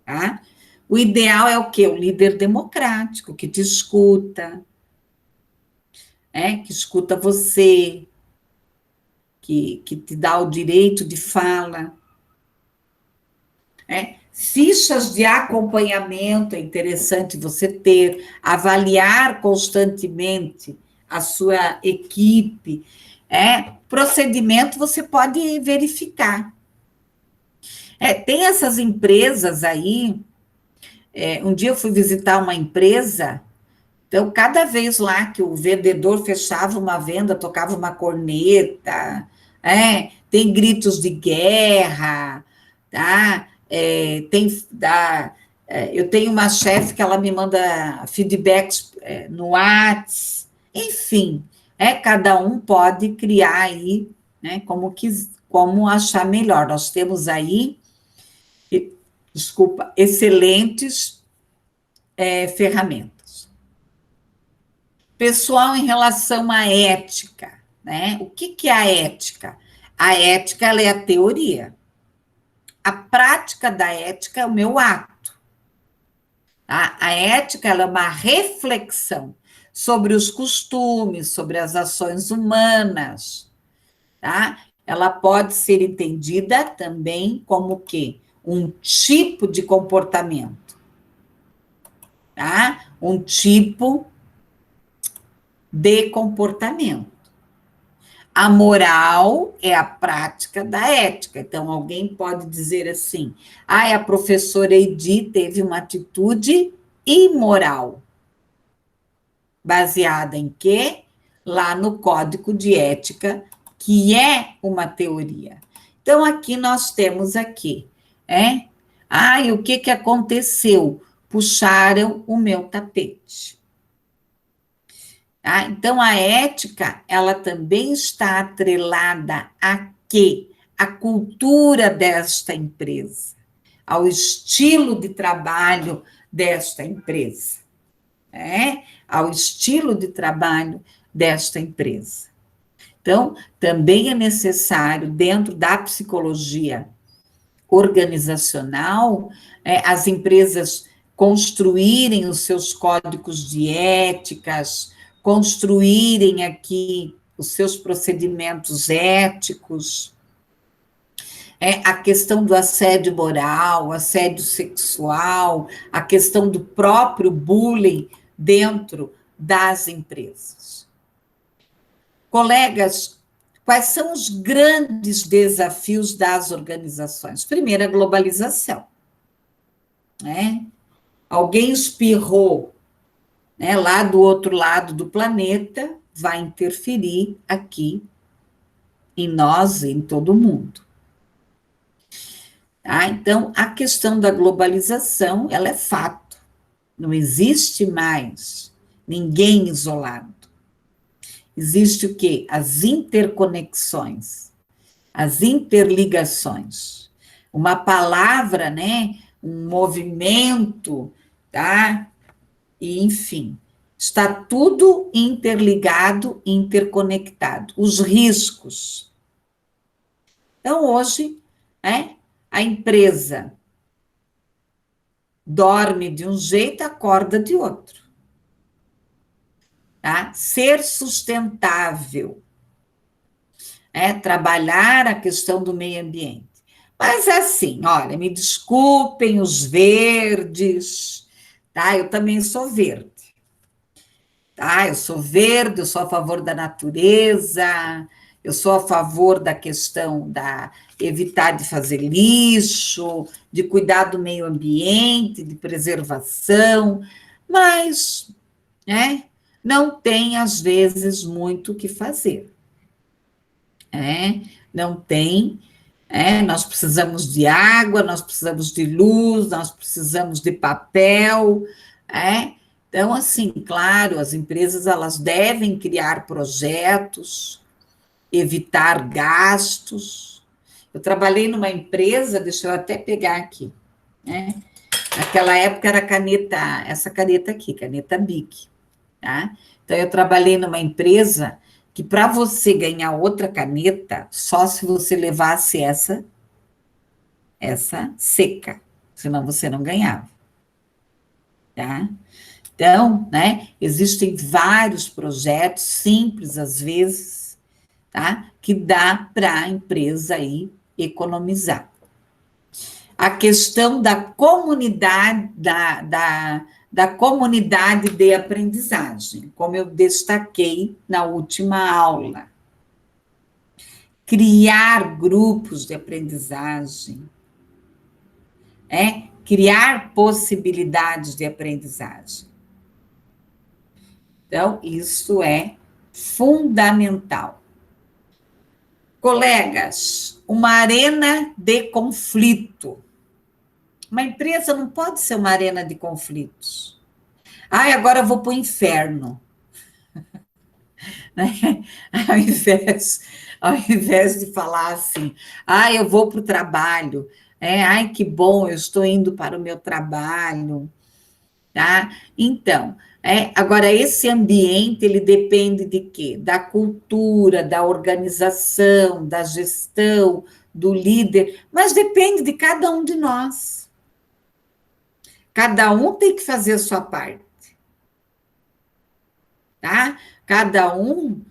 Tá? O ideal é o quê? O líder democrático, que te escuta, que escuta você, que te dá o direito de fala. Fichas de acompanhamento é interessante você ter, avaliar constantemente a sua equipe. Procedimento você pode verificar. Tem essas empresas aí. Um dia eu fui visitar uma empresa, então, cada vez lá que o vendedor fechava uma venda, tocava uma corneta, tem gritos de guerra, tá? Eu tenho uma chefe que ela me manda feedbacks no WhatsApp, enfim, cada um pode criar aí, né, como achar melhor. Nós temos aí, excelentes ferramentas. Pessoal, em relação à ética, né? O que é a ética? A ética, ela é a teoria. A prática da ética é o meu ato. Tá? A ética, ela é uma reflexão sobre os costumes, sobre as ações humanas, tá? Ela pode ser entendida também como o quê? Um tipo de comportamento, tá? Um tipo de comportamento. A moral é a prática da ética. Então, alguém pode dizer assim, a professora Edi teve uma atitude imoral. Baseada em quê? Lá no Código de Ética, que é uma teoria. Então, aqui nós temos aqui, e o que aconteceu? Puxaram o meu tapete. Tá? Então, a ética, ela também está atrelada a quê? A cultura desta empresa, ao estilo de trabalho desta empresa, ao estilo de trabalho desta empresa. Então, também é necessário, dentro da psicologia organizacional, as empresas construírem os seus códigos de éticas, construírem aqui os seus procedimentos éticos, a questão do assédio moral, assédio sexual, a questão do próprio bullying dentro das empresas. Colegas, quais são os grandes desafios das organizações? Primeiro, a globalização. Alguém espirrou, lá do outro lado do planeta, vai interferir aqui em nós e em todo mundo. Então, a questão da globalização, ela é fato. Não existe mais ninguém isolado. Existe o quê? As interconexões, as interligações. Uma palavra, um movimento, tá? E, enfim, está tudo interligado, interconectado. Os riscos. Então, hoje, a empresa dorme de um jeito, acorda de outro. Tá? Ser sustentável, trabalhar a questão do meio ambiente. Mas assim, olha, me desculpem os verdes, tá? Eu também sou verde, tá? Eu sou verde, eu sou a favor da natureza, Eu sou a favor da questão da evitar de fazer lixo, de cuidar do meio ambiente, de preservação, mas, né, não tem, às vezes, muito o que fazer. Não tem, nós precisamos de água, nós precisamos de luz, nós precisamos de papel, Então, assim, claro, as empresas elas devem criar projetos, evitar gastos. Eu trabalhei numa empresa, deixa eu até pegar aqui, Naquela época era essa caneta aqui, caneta Bic, tá? Então, eu trabalhei numa empresa que para você ganhar outra caneta, só se você levasse essa seca, senão você não ganhava, tá? Então, existem vários projetos, simples às vezes, tá? Que dá para a empresa aí economizar. A questão da comunidade, da comunidade de aprendizagem, como eu destaquei na última aula. Criar grupos de aprendizagem, criar possibilidades de aprendizagem. Então, isso é fundamental. Colegas, uma arena de conflito. Uma empresa não pode ser uma arena de conflitos. Agora eu vou para o inferno. Ao invés de falar assim, eu vou para o trabalho, que bom, eu estou indo para o meu trabalho, tá? Então, agora esse ambiente, ele depende de quê? Da cultura, da organização, da gestão, do líder, mas depende de cada um de nós. Cada um tem que fazer a sua parte, tá? Cada um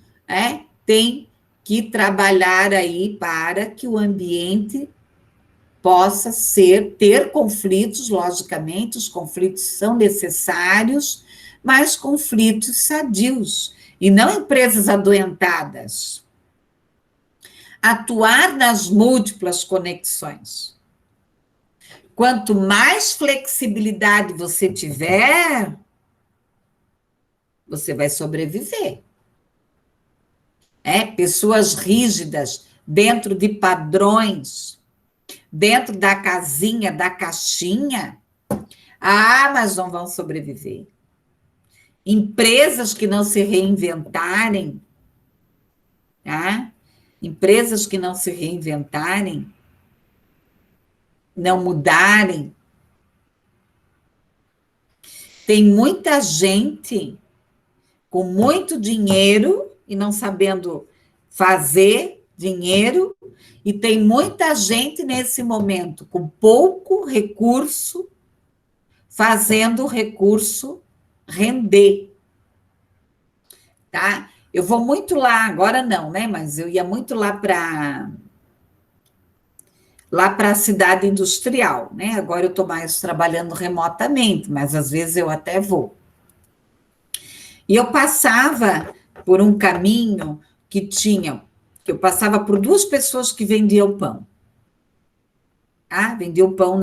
tem que trabalhar aí para que o ambiente possa ter conflitos, logicamente, os conflitos são necessários, mas conflitos sadios, e não empresas adoentadas. Atuar nas múltiplas conexões. Quanto mais flexibilidade você tiver, você vai sobreviver. Pessoas rígidas, dentro de padrões, dentro da casinha, da caixinha, mas não vão sobreviver. Empresas que não se reinventarem, tá? Empresas que não se reinventarem, não mudarem. Tem muita gente com muito dinheiro e não sabendo fazer dinheiro, e tem muita gente nesse momento com pouco recurso, fazendo o recurso render, tá? Eu vou muito lá, agora não, mas eu ia muito lá para a cidade industrial, Agora eu estou mais trabalhando remotamente, mas às vezes eu até vou. E eu passava por um caminho que eu passava por duas pessoas que vendiam pão. Vendiam pão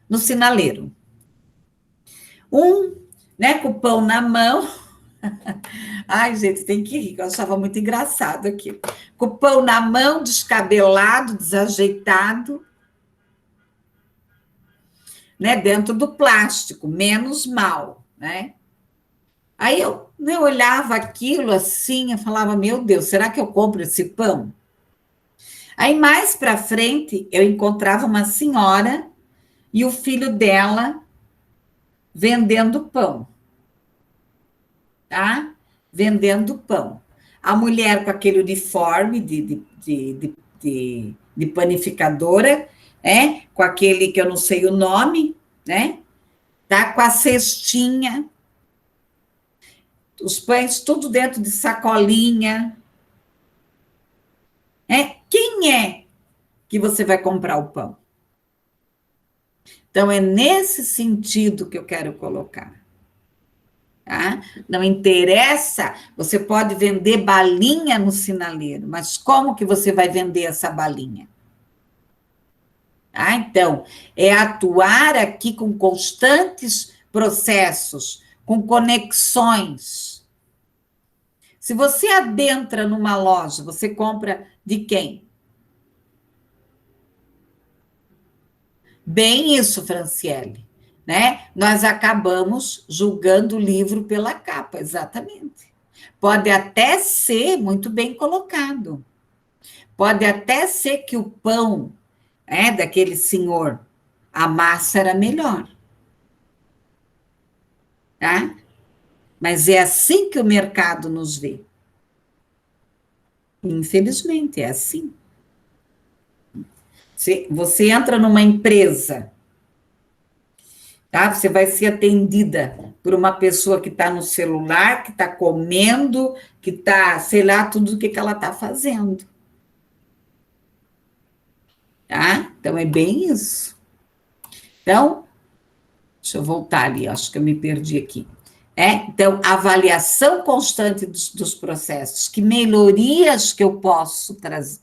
no sinaleiro. Um, com o pão na mão. Ai, gente, tem que rir, eu achava muito engraçado aqui. Com o pão na mão, descabelado, desajeitado, dentro do plástico, menos mal, Aí eu olhava aquilo assim, eu falava, meu Deus, será que eu compro esse pão? Aí, mais para frente, eu encontrava uma senhora e o filho dela vendendo pão, tá? Vendendo pão. A mulher com aquele uniforme de panificadora, com aquele que eu não sei o nome, Tá com a cestinha, os pães tudo dentro de sacolinha. Quem é que você vai comprar o pão? Então, é nesse sentido que eu quero colocar. Tá? Não interessa, você pode vender balinha no sinaleiro, mas como que você vai vender essa balinha? Tá? Então, é atuar aqui com constantes processos, com conexões. Se você adentra numa loja, você compra de quem? Bem isso, Franciele, né? Nós acabamos julgando o livro pela capa, exatamente. Pode até ser muito bem colocado. Pode até ser que o pão daquele senhor, a massa era melhor, tá? Mas é assim que o mercado nos vê. Infelizmente, é assim. Você entra numa empresa, tá? Você vai ser atendida por uma pessoa que está no celular, que está comendo, que está, sei lá, tudo o que ela está fazendo. Tá? Então, é bem isso. Então, deixa eu voltar ali, acho que eu me perdi aqui. Então, avaliação constante dos processos, que melhorias que eu posso trazer,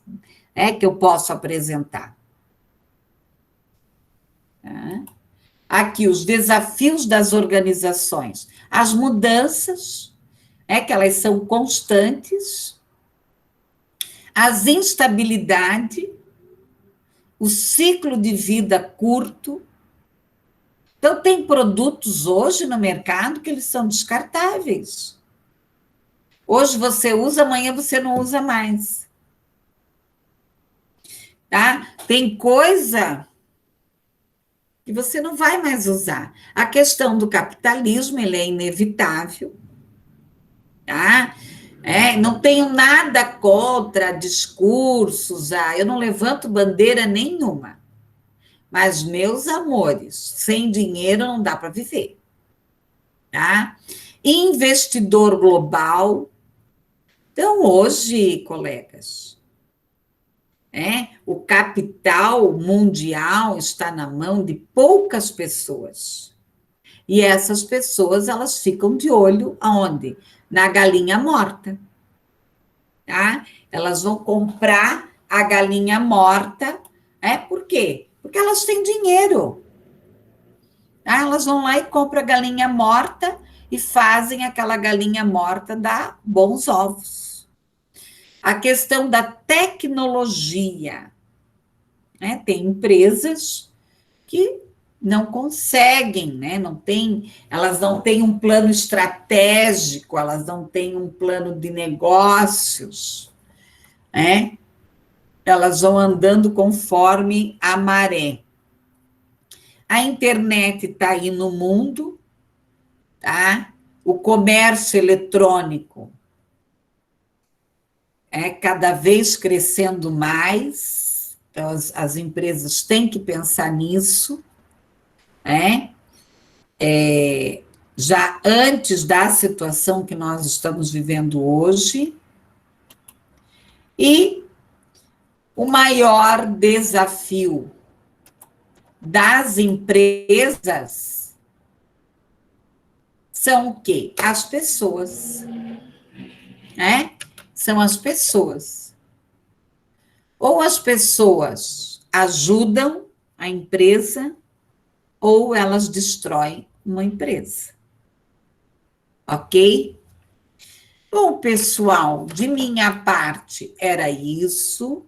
que eu posso apresentar. Tá? Aqui, os desafios das organizações. As mudanças, que elas são constantes, as instabilidades, o ciclo de vida curto. Então, tem produtos hoje no mercado que eles são descartáveis. Hoje você usa, amanhã você não usa mais. Tá? Tem coisa que você não vai mais usar. A questão do capitalismo, ele é inevitável. Tá? Não tenho nada contra discursos, eu não levanto bandeira nenhuma. Mas, meus amores, sem dinheiro não dá para viver. Tá? Investidor global. Então, hoje, colegas, o capital mundial está na mão de poucas pessoas. E essas pessoas, elas ficam de olho aonde? Na galinha morta. Tá? Elas vão comprar a galinha morta, por quê? Porque elas têm dinheiro. Tá? Elas vão lá e compram a galinha morta e fazem aquela galinha morta dar bons ovos. A questão da tecnologia. Tem empresas que não conseguem, elas não têm um plano estratégico, elas não têm um plano de negócios, elas vão andando conforme a maré. A internet está aí no mundo, tá? O comércio eletrônico cada vez crescendo mais, então as empresas têm que pensar nisso, já antes da situação que nós estamos vivendo hoje. E o maior desafio das empresas são o quê? As pessoas. São as pessoas. Ou as pessoas ajudam a empresa, ou elas destroem uma empresa. Ok? Bom, pessoal, de minha parte era isso,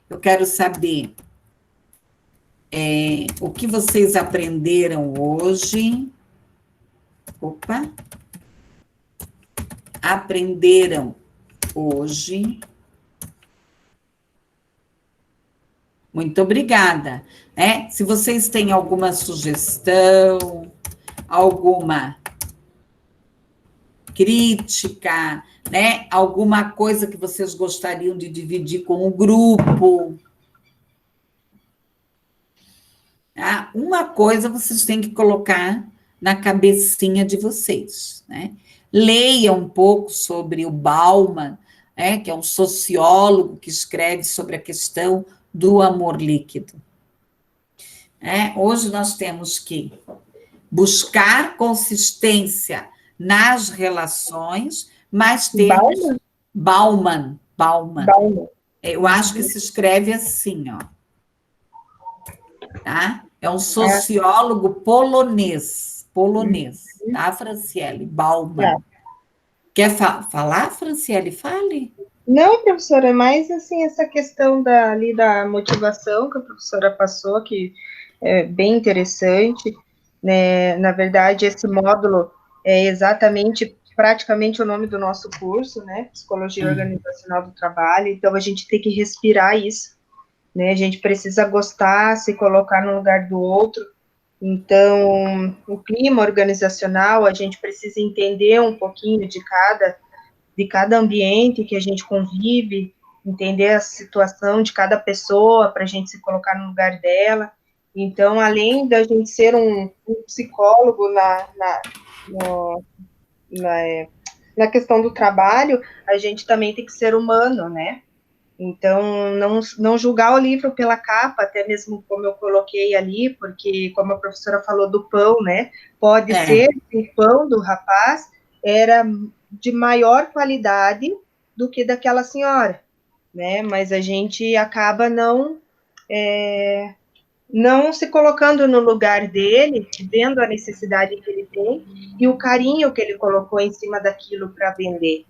Eu quero saber o que vocês aprenderam hoje. Opa! Aprenderam hoje. Muito obrigada. Se vocês têm alguma sugestão, alguma crítica, alguma coisa que vocês gostariam de dividir com o grupo. Uma coisa vocês têm que colocar na cabecinha de vocês, Leiam um pouco sobre o Bauman, que é um sociólogo que escreve sobre a questão do amor líquido. Hoje nós temos que buscar consistência nas relações, mas temos Bauman. Eu acho que se escreve assim, ó. Tá? É um sociólogo polonês, tá, Franciele? Bauman. Tá. Quer falar, Franciele? Fale. Não, professora, é mais assim, essa questão ali da motivação que a professora passou, que é bem interessante, né? Na verdade, esse módulo é exatamente, praticamente o nome do nosso curso, né? Psicologia Organizacional do Trabalho, então a gente tem que respirar isso, né? A gente precisa gostar, se colocar no lugar do outro. Então, o clima organizacional, a gente precisa entender um pouquinho de cada ambiente que a gente convive, entender a situação de cada pessoa para a gente se colocar no lugar dela. Então, além da gente ser um psicólogo na questão do trabalho, a gente também tem que ser humano, né? Então, não julgar o livro pela capa, até mesmo como eu coloquei ali, porque, como a professora falou do pão, né? Pode ser que o pão do rapaz era de maior qualidade do que daquela senhora, né? Mas a gente acaba não se colocando no lugar dele, vendo a necessidade que ele tem e o carinho que ele colocou em cima daquilo para vender,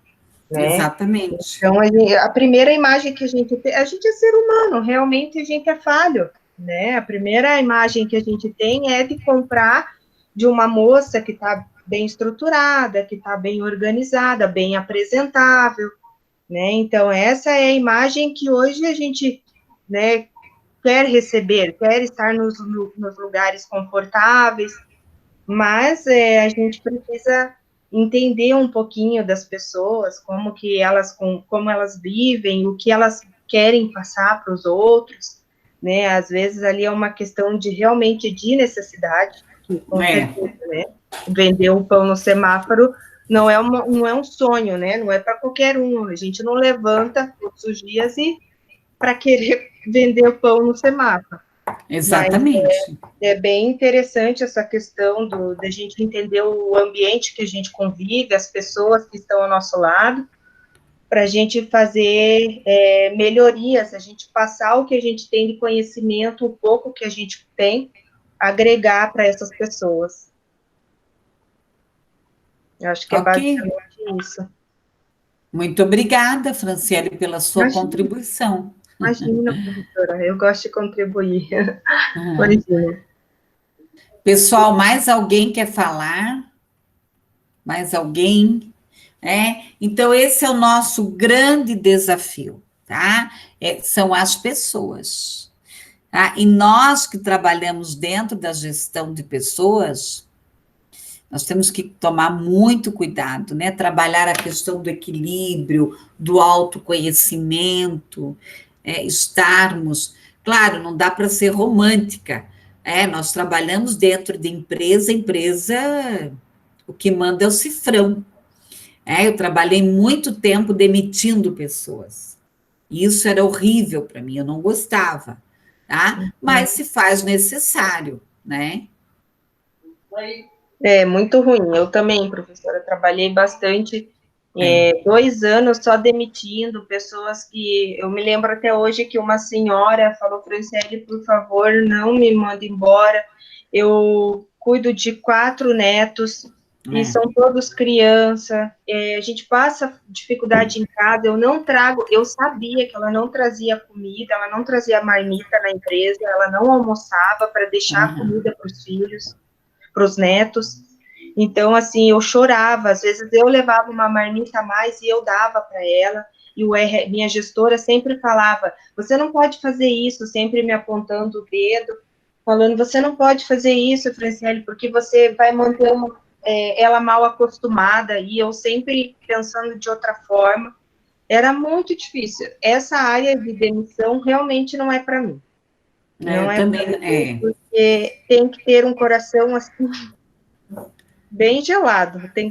né? Exatamente. Então, a primeira imagem que a gente tem, a gente é ser humano, realmente a gente é falho, né? A primeira imagem que a gente tem é de comprar de uma moça que está bem estruturada, que está bem organizada, bem apresentável, né? Então, essa é a imagem que hoje a gente, né, quer receber, quer estar nos lugares confortáveis, mas a gente precisa entender um pouquinho das pessoas, como elas vivem, o que elas querem passar para os outros, né? Às vezes ali é uma questão de realmente de necessidade, que com certeza, né? Vender o pão no semáforo não é um sonho, né? Não é para qualquer um. A gente não levanta todos os dias e para querer vender o pão no semáforo. Exatamente. Mas é bem interessante essa questão da gente entender o ambiente que a gente convive, as pessoas que estão ao nosso lado, para a gente fazer melhorias, a gente passar o que a gente tem de conhecimento, o pouco que a gente tem, agregar para essas pessoas. Eu acho que é basicamente isso. Muito obrigada, Franciele, pela sua contribuição. Imagina, professora, eu gosto de contribuir. Imagina. Pessoal, mais alguém quer falar? Mais alguém? Então, esse é o nosso grande desafio, tá? São as pessoas. Tá? E nós que trabalhamos dentro da gestão de pessoas, nós temos que tomar muito cuidado, né? Trabalhar a questão do equilíbrio, do autoconhecimento, estarmos. Claro, não dá para ser romântica. Nós trabalhamos dentro de empresa, o que manda é o cifrão. Eu trabalhei muito tempo demitindo pessoas. E isso era horrível para mim, eu não gostava, tá? Mas se faz necessário, né? É muito ruim. Eu também, professora, trabalhei bastante, 2 anos só demitindo pessoas que eu me lembro até hoje que uma senhora falou, Franciele, por favor, não me mande embora. Eu cuido de 4 netos e são todos criança. A gente passa dificuldade em casa. Eu sabia que ela não trazia comida, ela não trazia marmita na empresa, ela não almoçava para deixar comida para os filhos, para os netos. Então, assim, eu chorava. Às vezes eu levava uma marmita a mais e eu dava para ela. E minha gestora sempre falava: você não pode fazer isso, sempre me apontando o dedo, falando: você não pode fazer isso, Franciele, porque você vai manter ela mal acostumada. E eu sempre pensando de outra forma. Era muito difícil. Essa área de demissão realmente não é para mim. Não é também, para mim, porque tem que ter um coração assim bem gelado, tem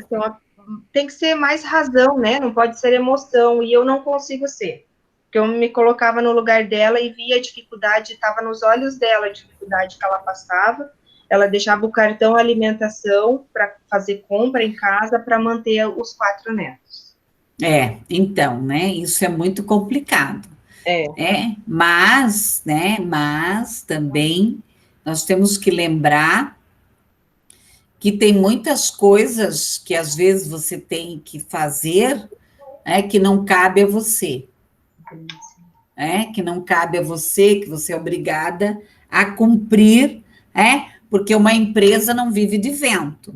que ser mais razão, né? Não pode ser emoção, e eu não consigo ser. Porque eu me colocava no lugar dela e via a dificuldade, estava nos olhos dela a dificuldade que ela passava. ela deixava o cartão alimentação para fazer compra em casa para manter os 4 netos. Então, né, isso é muito complicado. Mas, né, mas também nós temos que lembrar que tem muitas coisas que às vezes você tem que fazer, que não cabe a você, que não cabe a você, que você é obrigada a cumprir, porque uma empresa não vive de vento,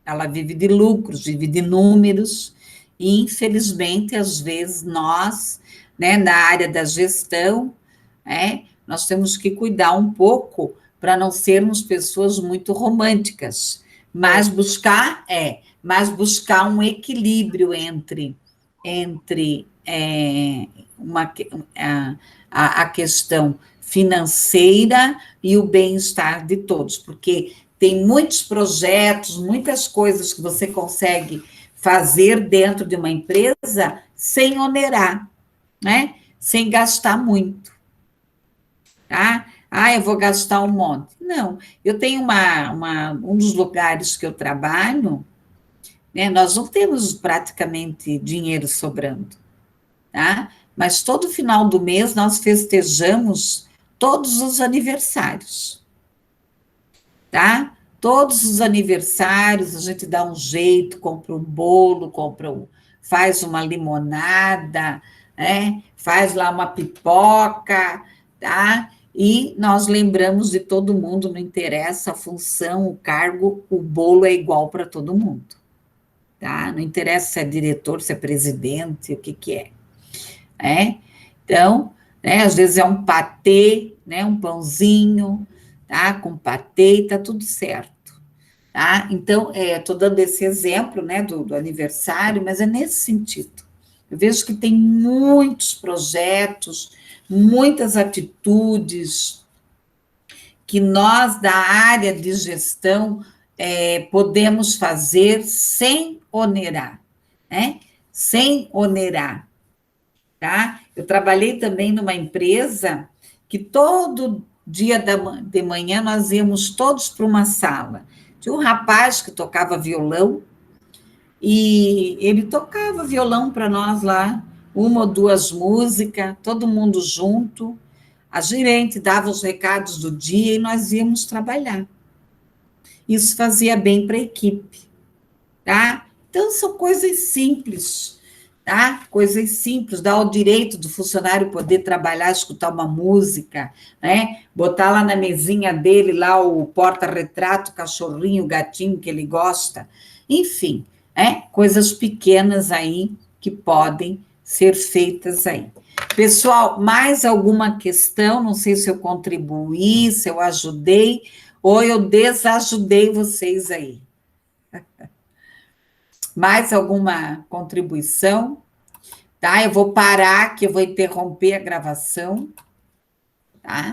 ela vive de lucros, vive de números, e infelizmente, às vezes, nós, né, na área da gestão, nós temos que cuidar um pouco para não sermos pessoas muito românticas, mas buscar um equilíbrio entre a questão financeira e o bem-estar de todos, porque tem muitos projetos, muitas coisas que você consegue fazer dentro de uma empresa sem onerar, né? Sem gastar muito, tá? Eu vou gastar um monte. Não, eu tenho um dos lugares que eu trabalho, né? Nós não temos praticamente dinheiro sobrando, tá? Mas todo final do mês nós festejamos todos os aniversários, tá? Todos os aniversários a gente dá um jeito, compra um bolo, faz uma limonada, faz lá uma pipoca, tá? E nós lembramos de todo mundo, não interessa a função, o cargo, o bolo é igual para todo mundo, tá? Não interessa se é diretor, se é presidente, o que é. Então, às vezes é um patê, né, um pãozinho, tá, com patê, tá tudo certo, tá? Então, estou dando esse exemplo, né, do aniversário, mas é nesse sentido. Eu vejo que tem muitos projetos, muitas atitudes que nós, da área de gestão, podemos fazer sem onerar, né? Sem onerar. Tá? Eu trabalhei também numa empresa que todo dia de manhã nós íamos todos para uma sala. Tinha um rapaz que tocava violão e ele tocava violão para nós lá, uma ou duas músicas, todo mundo junto. A gerente dava os recados do dia e nós íamos trabalhar. Isso fazia bem para a equipe, tá? Então, são coisas simples, tá? Coisas simples, dar o direito do funcionário poder trabalhar, escutar uma música, né? Botar lá na mesinha dele, lá o porta-retrato, o cachorrinho, o gatinho que ele gosta. Enfim, coisas pequenas aí que podem ser feitas aí. Pessoal, mais alguma questão? Não sei se eu contribuí, se eu ajudei, ou eu desajudei vocês aí. Mais alguma contribuição? Tá? Eu vou parar, que eu vou interromper a gravação, tá?